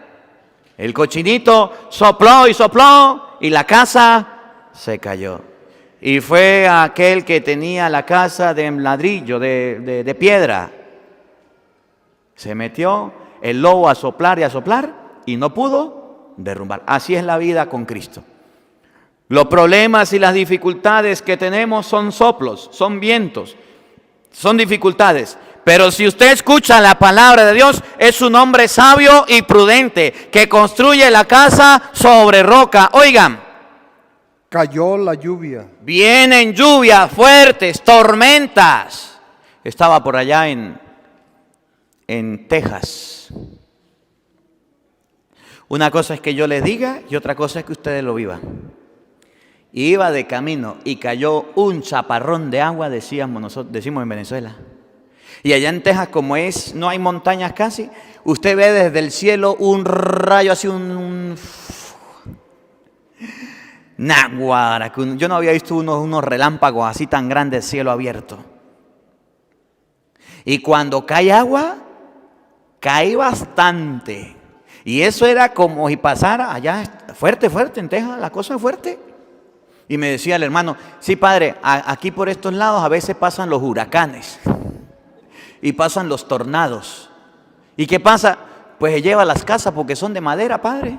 El cochinito sopló y sopló y la casa se cayó. Y fue aquel que tenía la casa de ladrillo, de piedra. Se metió el lobo a soplar y no pudo derrumbar. Así es la vida con Cristo. Los problemas y las dificultades que tenemos son soplos, son vientos, son dificultades. Pero si usted escucha la palabra de Dios, es un hombre sabio y prudente que construye la casa sobre roca. Oigan, Cayó la lluvia. vienen lluvias fuertes, tormentas. Estaba por allá en Texas. Una cosa es que yo les diga y otra cosa es que ustedes lo vivan. Iba de camino y cayó un chaparrón de agua, decimos en Venezuela. Y allá en Texas, como no hay montañas casi, usted ve desde el cielo un rayo así, náguara, yo no había visto unos relámpagos así tan grandes, cielo abierto. Y cuando cae agua, Caí bastante. Y eso era como si pasara allá, fuerte, en Texas, la cosa es fuerte. Y me decía el hermano, sí padre, aquí por estos lados a veces pasan los huracanes. Y pasan los tornados. ¿Y qué pasa? Pues se lleva las casas porque son de madera, padre.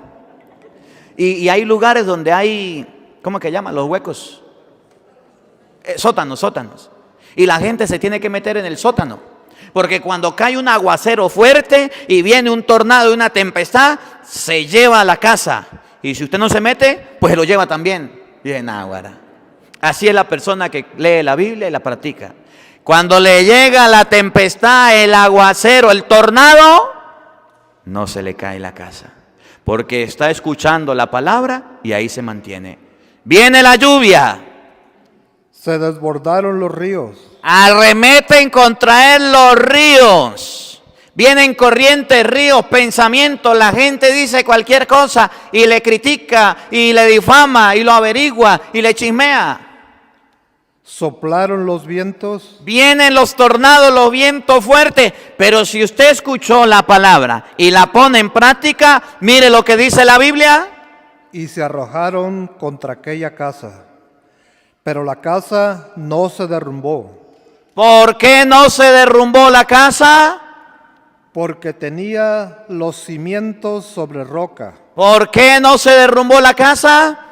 Y hay lugares donde hay, ¿cómo que llaman? Los huecos. Sótanos. Y la gente se tiene que meter en el sótano. Porque cuando cae un aguacero fuerte y viene un tornado y una tempestad, se lleva a la casa. Y si usted no se mete, pues se lo lleva también. Bien, náguara. Así es la persona que lee la Biblia y la practica. Cuando le llega la tempestad, el aguacero, el tornado, no se le cae la casa. Porque está escuchando la palabra y ahí se mantiene. Viene la lluvia. Se desbordaron los ríos. Arremeten contra él los ríos. Vienen corrientes, ríos, pensamientos. La gente dice cualquier cosa y le critica y le difama y lo averigua y le chismea. Soplaron los vientos. Vienen los tornados, los vientos fuertes. Pero si usted escuchó la palabra y la pone en práctica, mire lo que dice la Biblia. Y se arrojaron contra aquella casa. Pero la casa no se derrumbó. ¿Por qué no se derrumbó la casa? Porque tenía los cimientos sobre roca. ¿Por qué no se derrumbó la casa?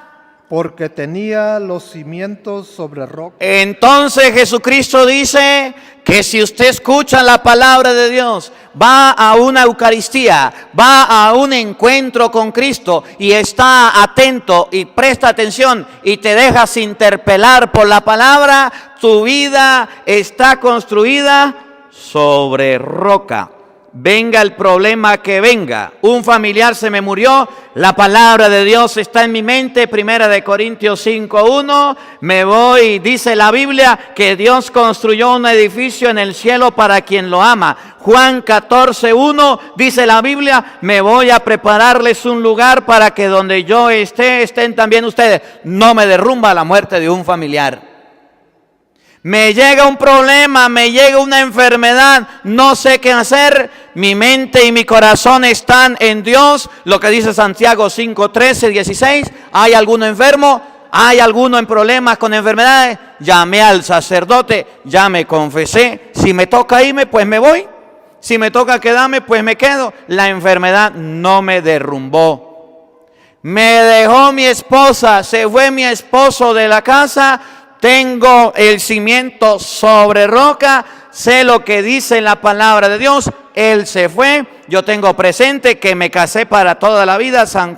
Porque tenía los cimientos sobre roca. Entonces Jesucristo dice que si usted escucha la palabra de Dios, va a una Eucaristía, va a un encuentro con Cristo y está atento y presta atención y te dejas interpelar por la palabra, tu vida está construida sobre roca. Venga el problema que venga, un familiar se me murió, la palabra de Dios está en mi mente, 1 Corintios 5:1, me voy, dice la Biblia, que Dios construyó un edificio en el cielo para quien lo ama. Juan 14:1, dice la Biblia, me voy a prepararles un lugar para que donde yo esté, estén también ustedes. No me derrumba la muerte de un familiar. Me llega un problema, me llega una enfermedad, no sé qué hacer. Mi mente y mi corazón están en Dios. Lo que dice Santiago 5:13, 16. ¿Hay alguno enfermo? ¿Hay alguno en problemas con enfermedades? Llamé al sacerdote, ya me confesé. Si me toca irme, pues me voy. Si me toca quedarme, pues me quedo. La enfermedad no me derrumbó. Me dejó mi esposa, se fue mi esposo de la casa. Tengo el cimiento sobre roca, sé lo que dice la palabra de Dios, Él se fue, yo tengo presente que me casé para toda la vida, San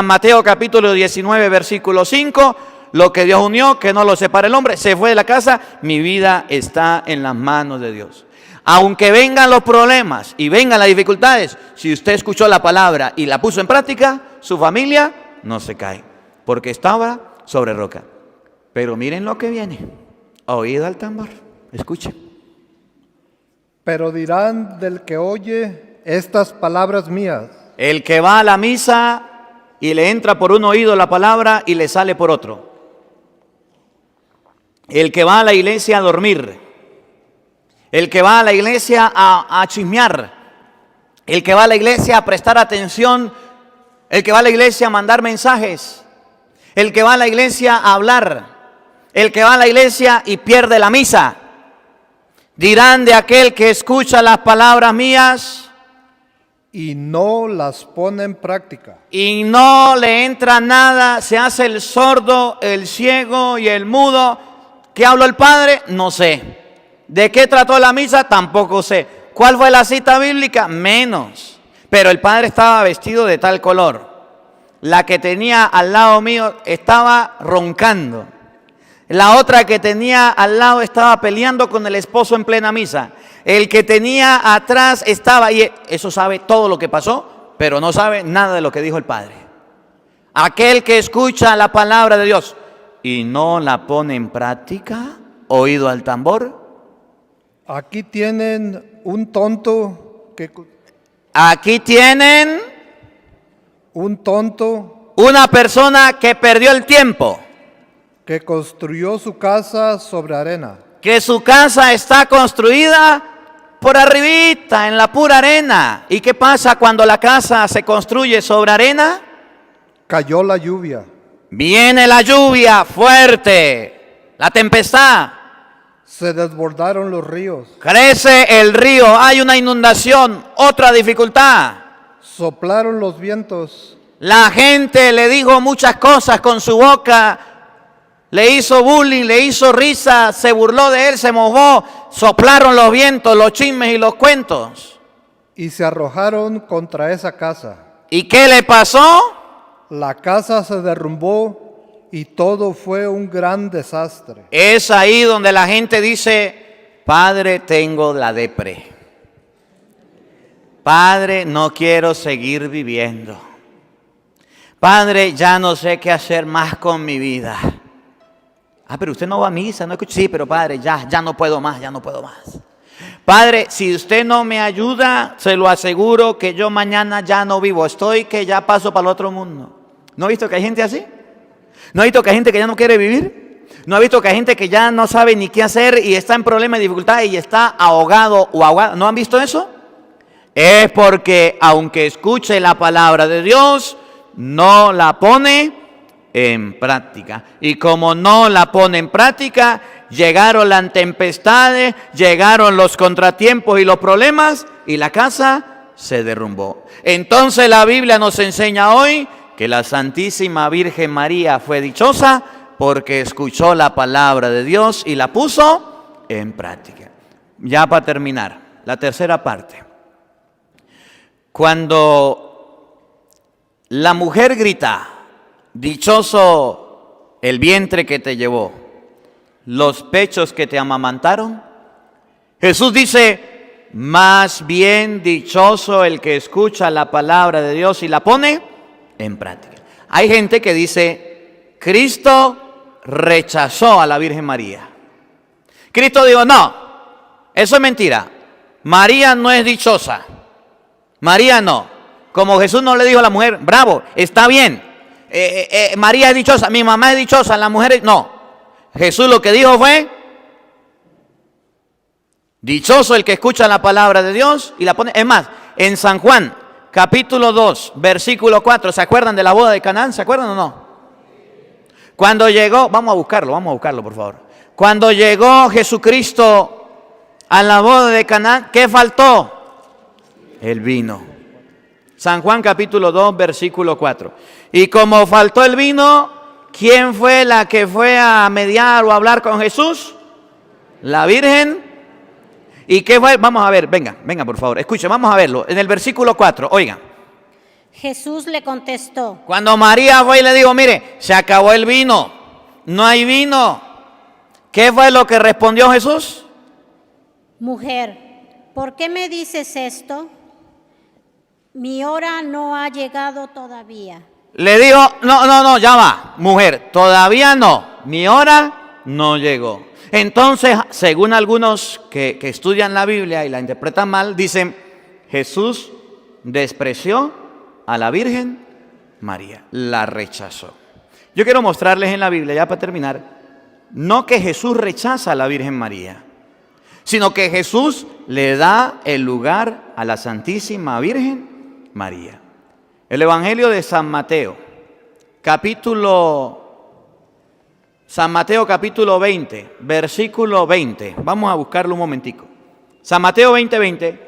Mateo capítulo 19 versículo 5, lo que Dios unió, que no lo separe el hombre, se fue de la casa, mi vida está en las manos de Dios. Aunque vengan los problemas y vengan las dificultades, si usted escuchó la palabra y la puso en práctica, su familia no se cae, porque estaba sobre roca. Pero miren lo que viene. Oído al tambor. Escuchen. Pero dirán del que oye estas palabras mías. El que va a la misa y le entra por un oído la palabra y le sale por otro. El que va a la iglesia a dormir. El que va a la iglesia a chismear. El que va a la iglesia a prestar atención. El que va a la iglesia a mandar mensajes. El que va a la iglesia a hablar. El que va a la iglesia y pierde la misa. Dirán de aquel que escucha las palabras mías y no las pone en práctica. Y no le entra nada, se hace el sordo, el ciego y el mudo. ¿Qué habló el Padre? No sé. ¿De qué trató la misa? Tampoco sé. ¿Cuál fue la cita bíblica? Menos. Pero el Padre estaba vestido de tal color. La que tenía al lado mío estaba roncando. La otra que tenía al lado estaba peleando con el esposo en plena misa. El que tenía atrás estaba, y eso sabe todo lo que pasó, pero no sabe nada de lo que dijo el Padre. Aquel que escucha la palabra de Dios y no la pone en práctica, oído al tambor. Aquí tienen un tonto que... Aquí tienen una persona que perdió el tiempo. Que construyó su casa sobre arena. Que su casa está construida por arribita, en la pura arena. ¿Y qué pasa cuando la casa se construye sobre arena? Cayó la lluvia, Viene la lluvia fuerte, la tempestad, se desbordaron los ríos, crece el río, hay una inundación, otra dificultad. soplaron los vientos, La gente le dijo muchas cosas con su boca, le hizo bullying, le hizo risa, se burló de él, se mojó, soplaron los vientos, los chismes y los cuentos. y se arrojaron contra esa casa. ¿Y qué le pasó? La casa se derrumbó y todo fue un gran desastre. Es ahí donde la gente dice, Padre, tengo la depre. Padre, no quiero seguir viviendo. Padre, ya no sé qué hacer más con mi vida. Ah, pero usted no va a misa, no escucha. Sí, pero Padre, ya no puedo más, ya no puedo más. Padre, si usted no me ayuda, se lo aseguro que yo mañana ya no vivo. Estoy que ya paso para el otro mundo. ¿No ha visto que hay gente así? ¿No ha visto que hay gente que ya no quiere vivir? ¿No ha visto que hay gente que ya no sabe ni qué hacer y está en problemas y dificultad y está ahogado o ahogada? ¿No han visto eso? Es porque aunque escuche la palabra de Dios, no la pone en práctica. Y como no la pone en práctica, llegaron las tempestades, llegaron los contratiempos y los problemas y la casa se derrumbó. Entonces la Biblia nos enseña hoy que la Santísima Virgen María fue dichosa porque escuchó la palabra de Dios y la puso en práctica. Ya para terminar, la tercera parte. Cuando la mujer grita, dichoso el vientre que te llevó, los pechos que te amamantaron, Jesús dice, más bien dichoso el que escucha la palabra de Dios y la pone en práctica. Hay gente que dice, Cristo rechazó a la Virgen María. Cristo dijo, no, eso es mentira. María no es dichosa. María no. Como Jesús no le dijo a la mujer, bravo, está bien. María es dichosa, mi mamá es dichosa, la mujer es... No. Jesús lo que dijo fue, dichoso el que escucha la palabra de Dios y la pone... Es más, en San Juan, capítulo 2, versículo 4, ¿se acuerdan de la boda de Canaán? ¿Se acuerdan o no? Cuando llegó, vamos a buscarlo por favor. Cuando llegó Jesucristo a la boda de Canaán, ¿qué faltó? El vino. San Juan capítulo 2, versículo 4. Y como faltó el vino, ¿quién fue la que fue a mediar o a hablar con Jesús? La Virgen. ¿Y qué fue? Vamos a ver, venga por favor, escuchen, vamos a verlo. En el versículo 4, oigan. Jesús le contestó, Cuando María fue y le dijo, mire, se acabó el vino, no hay vino. ¿Qué fue lo que respondió Jesús? mujer, ¿por qué me dices esto? Mi hora no ha llegado todavía. Le dijo, no, ya va, mujer, todavía no, mi hora no llegó. Entonces, según algunos que estudian la Biblia y la interpretan mal, dicen, Jesús despreció a la Virgen María, la rechazó. Yo quiero mostrarles en la Biblia, ya para terminar, no que Jesús rechaza a la Virgen María, sino que Jesús le da el lugar a la Santísima Virgen María. El Evangelio de San Mateo, capítulo 20, versículo 20. Vamos a buscarlo un momentico. San Mateo 20, 20.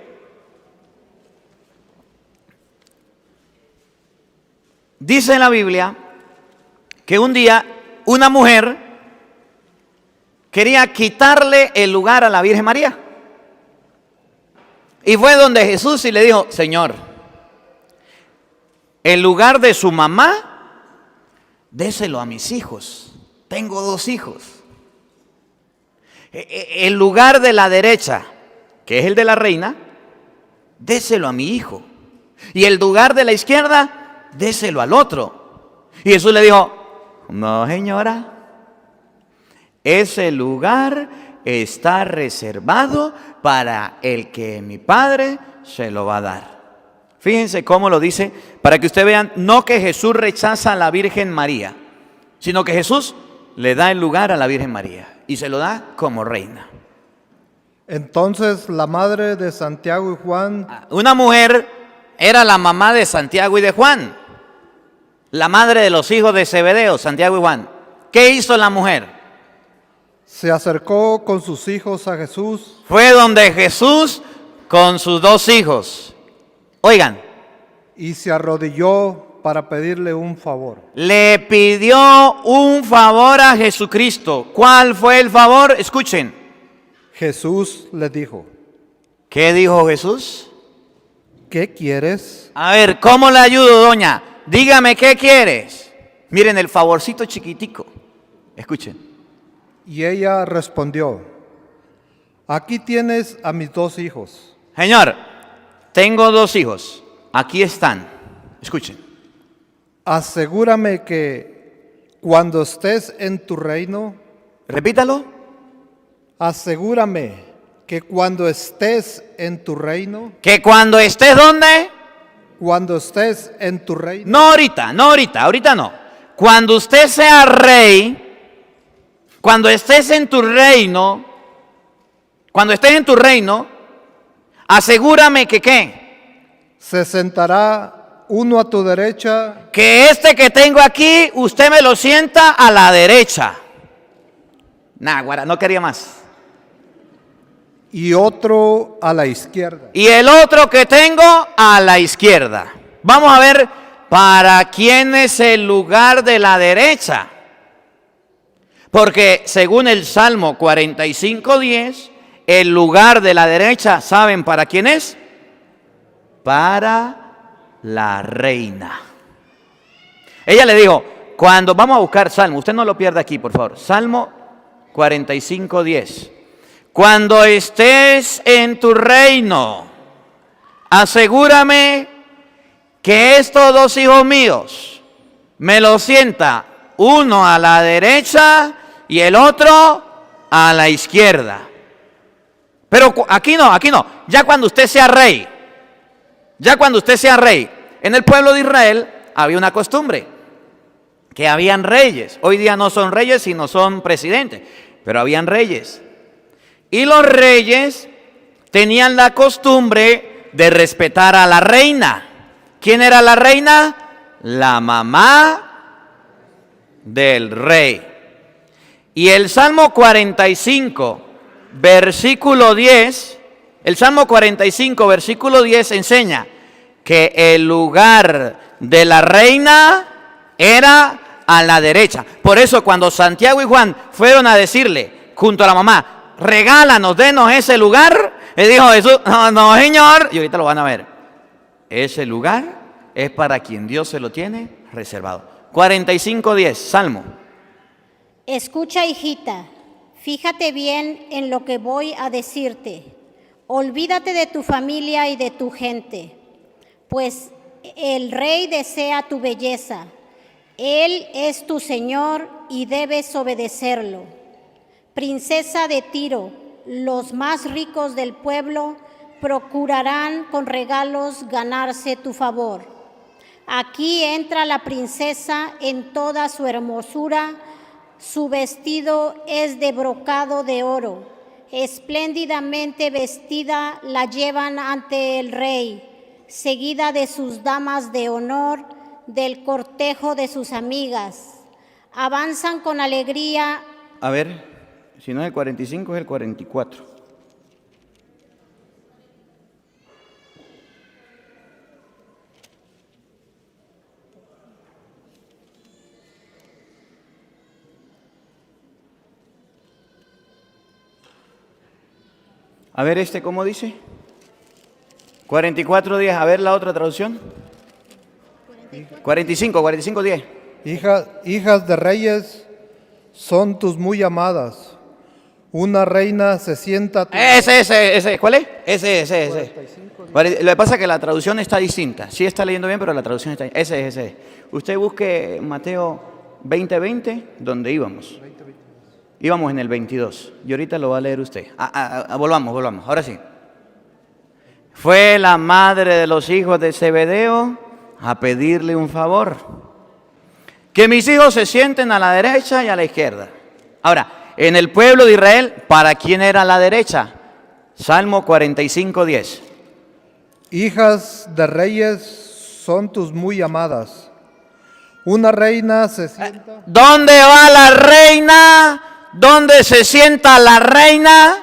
Dice en la Biblia que un día una mujer quería quitarle el lugar a la Virgen María. Y fue donde Jesús y le dijo, Señor, el lugar de su mamá, déselo a mis hijos. Tengo 2 hijos. El lugar de la derecha, que es el de la reina, déselo a mi hijo. Y el lugar de la izquierda, déselo al otro. Y Jesús le dijo, no señora, ese lugar está reservado para el que mi Padre se lo va a dar. Fíjense cómo lo dice, para que ustedes vean, no que Jesús rechaza a la Virgen María, sino que Jesús le da el lugar a la Virgen María y se lo da como reina. Entonces la madre de Santiago y Juan Una mujer era la mamá de Santiago y de Juan. La madre de los hijos de Zebedeo, Santiago y Juan. ¿Qué hizo la mujer? se acercó con sus hijos a Jesús Fue donde Jesús con sus dos hijos. Oigan, y se arrodilló para pedirle un favor. le pidió un favor a Jesucristo. ¿Cuál fue el favor? Escuchen. Jesús le dijo, ¿Qué dijo Jesús? ¿qué quieres? A ver, ¿cómo le ayudo, doña? Dígame, ¿qué quieres? Miren el favorcito chiquitico. Escuchen. Y ella respondió, aquí tienes a mis dos hijos. Señor, tengo dos hijos. Aquí están. Escuchen. Asegúrame que cuando estés en tu reino, Repítalo. asegúrame que cuando estés en tu reino, Que cuando estés, ¿dónde? cuando estés en tu reino, No ahorita, ahorita no. Cuando usted sea rey, cuando estés en tu reino, asegúrame que ¿qué? se sentará uno a tu derecha Que este que tengo aquí, usted me lo sienta a la derecha. Nah, guara, no quería más. y otro a la izquierda. Y el otro que tengo a la izquierda. Vamos a ver para quién es el lugar de la derecha. Porque según el Salmo 45:10, el lugar de la derecha, ¿saben para quién es? Para la reina. Ella le dijo, cuando vamos a buscar Salmo, usted no lo pierda aquí, por favor. Salmo 45:10. Cuando estés en tu reino, asegúrame que estos dos hijos míos me los sienta uno a la derecha y el otro a la izquierda. Pero aquí no. Ya cuando usted sea rey, en el pueblo de Israel había una costumbre, que habían reyes. Hoy día no son reyes, sino son presidentes, pero habían reyes. Y los reyes tenían la costumbre de respetar a la reina. ¿Quién era la reina? La mamá del rey. Y el Salmo 45, versículo 10, enseña que el lugar de la reina era a la derecha. Por eso cuando Santiago y Juan fueron a decirle junto a la mamá, regálanos, denos ese lugar, le dijo Jesús, no señor, y ahorita lo van a ver, ese lugar es para quien Dios se lo tiene reservado. 45:10, Salmo. Escucha, hijita, fíjate bien en lo que voy a decirte. Olvídate de tu familia y de tu gente, pues el rey desea tu belleza. Él es tu Señor y debes obedecerlo. Princesa de Tiro, los más ricos del pueblo procurarán con regalos ganarse tu favor. Aquí entra la princesa en toda su hermosura. Su vestido es de brocado de oro. Espléndidamente vestida la llevan ante el rey, seguida de sus damas de honor, del cortejo de sus amigas. Avanzan con alegría. A ver, si no es el 45, es el 44. A ver, ¿cómo dice? 44:10. A ver la otra traducción. 45:10. Hijas de reyes son tus muy amadas. Una reina se sienta a tu Ese, ¿cuál es? Ese. Lo que pasa es que la traducción está distinta. Sí está leyendo bien, pero la traducción está distinta. Ese. Usted busque Mateo 20:20, donde íbamos. Íbamos en el 22. Y ahorita lo va a leer usted. Volvamos. Ahora sí. Fue la madre de los hijos de Zebedeo a pedirle un favor. Que mis hijos se sienten a la derecha y a la izquierda. Ahora, en el pueblo de Israel, ¿para quién era la derecha? Salmo 45:10. Hijas de reyes son tus muy amadas. Una reina se sienta. ¿Dónde va la reina? ¿Dónde se sienta la reina?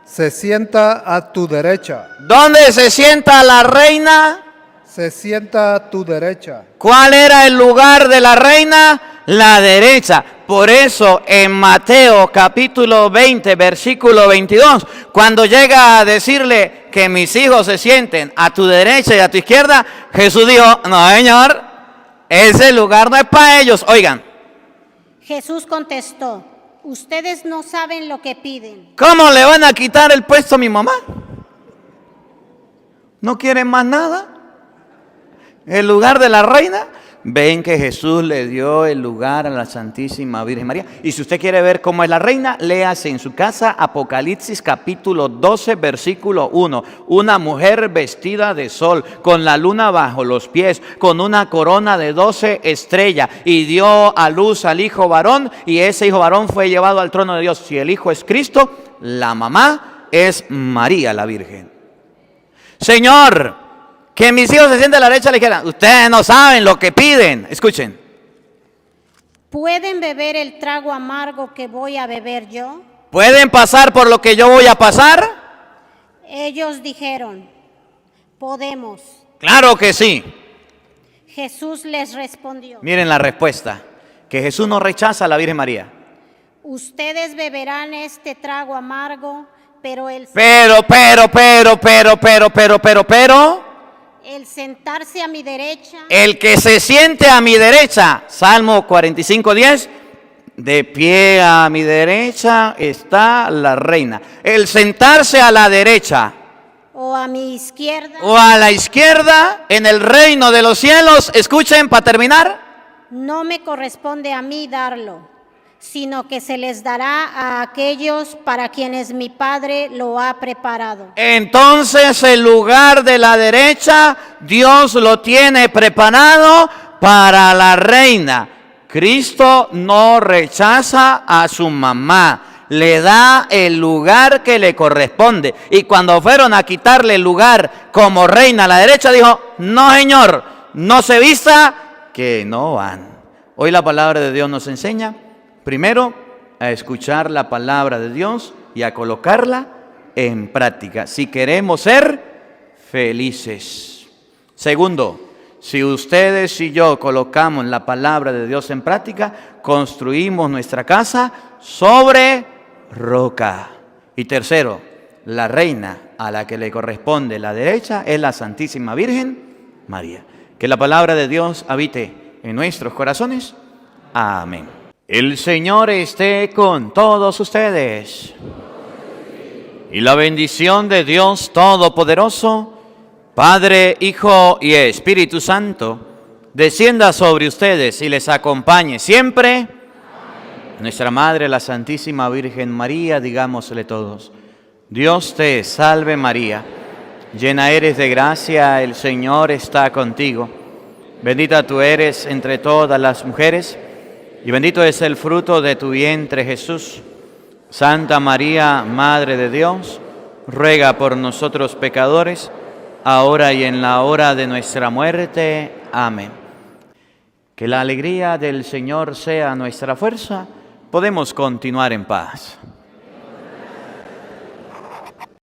Se sienta a tu derecha. ¿Dónde se sienta la reina? Se sienta a tu derecha. ¿Cuál era el lugar de la reina? La derecha. Por eso en Mateo capítulo 20, versículo 22, cuando llega a decirle que mis hijos se sienten a tu derecha y a tu izquierda, Jesús dijo, no señor, ese lugar no es para ellos. Oigan, Jesús contestó, ustedes no saben lo que piden. ¿cómo le van a quitar el puesto a mi mamá? ¿No quieren más nada? ¿El lugar de la reina? Ven que Jesús le dio el lugar a la Santísima Virgen María. Y si usted quiere ver cómo es la reina, léase en su casa Apocalipsis capítulo 12, versículo 1. Una mujer vestida de sol, con la luna bajo los pies, con una corona de 12 estrellas, y dio a luz al hijo varón, y ese hijo varón fue llevado al trono de Dios. Si el hijo es Cristo, la mamá es María la Virgen. Señor, que mis hijos se sienten a la derecha o a la izquierda. Ustedes no saben lo que piden. Escuchen. ¿Pueden beber el trago amargo que voy a beber yo? ¿Pueden pasar por lo que yo voy a pasar? Ellos dijeron, podemos. Claro que sí. Jesús les respondió, Miren la respuesta. Que Jesús no rechaza a la Virgen María. ustedes beberán este trago amargo, pero el sentarse a mi derecha, el que se siente a mi derecha, Salmo 45:10, de pie a mi derecha está la reina. El sentarse a la derecha o a mi izquierda, o a la izquierda en el reino de los cielos, escuchen para terminar, no me corresponde a mí darlo, sino que se les dará a aquellos para quienes mi Padre lo ha preparado. entonces el lugar de la derecha Dios lo tiene preparado para la reina. Cristo no rechaza a su mamá, le da el lugar que le corresponde. Y cuando fueron a quitarle el lugar como reina a la derecha, dijo, no señor, no se vista, que no van. Hoy la palabra de Dios nos enseña, primero, a escuchar la palabra de Dios y a colocarla en práctica, si queremos ser felices. Segundo, si ustedes y yo colocamos la palabra de Dios en práctica, construimos nuestra casa sobre roca. Y tercero, la reina a la que le corresponde la derecha es la Santísima Virgen María. Que la palabra de Dios habite en nuestros corazones. Amén. El Señor esté con todos ustedes. Y la bendición de Dios Todopoderoso, Padre, Hijo y Espíritu Santo, descienda sobre ustedes y les acompañe siempre. Amén. Nuestra Madre, la Santísima Virgen María, digámosle todos, Dios te salve María, llena eres de gracia, el Señor está contigo. Bendita tú eres entre todas las mujeres, y bendito es el fruto de tu vientre, Jesús. Santa María, Madre de Dios, ruega por nosotros pecadores, ahora y en la hora de nuestra muerte. Amén. Que la alegría del Señor sea nuestra fuerza. Podemos continuar en paz.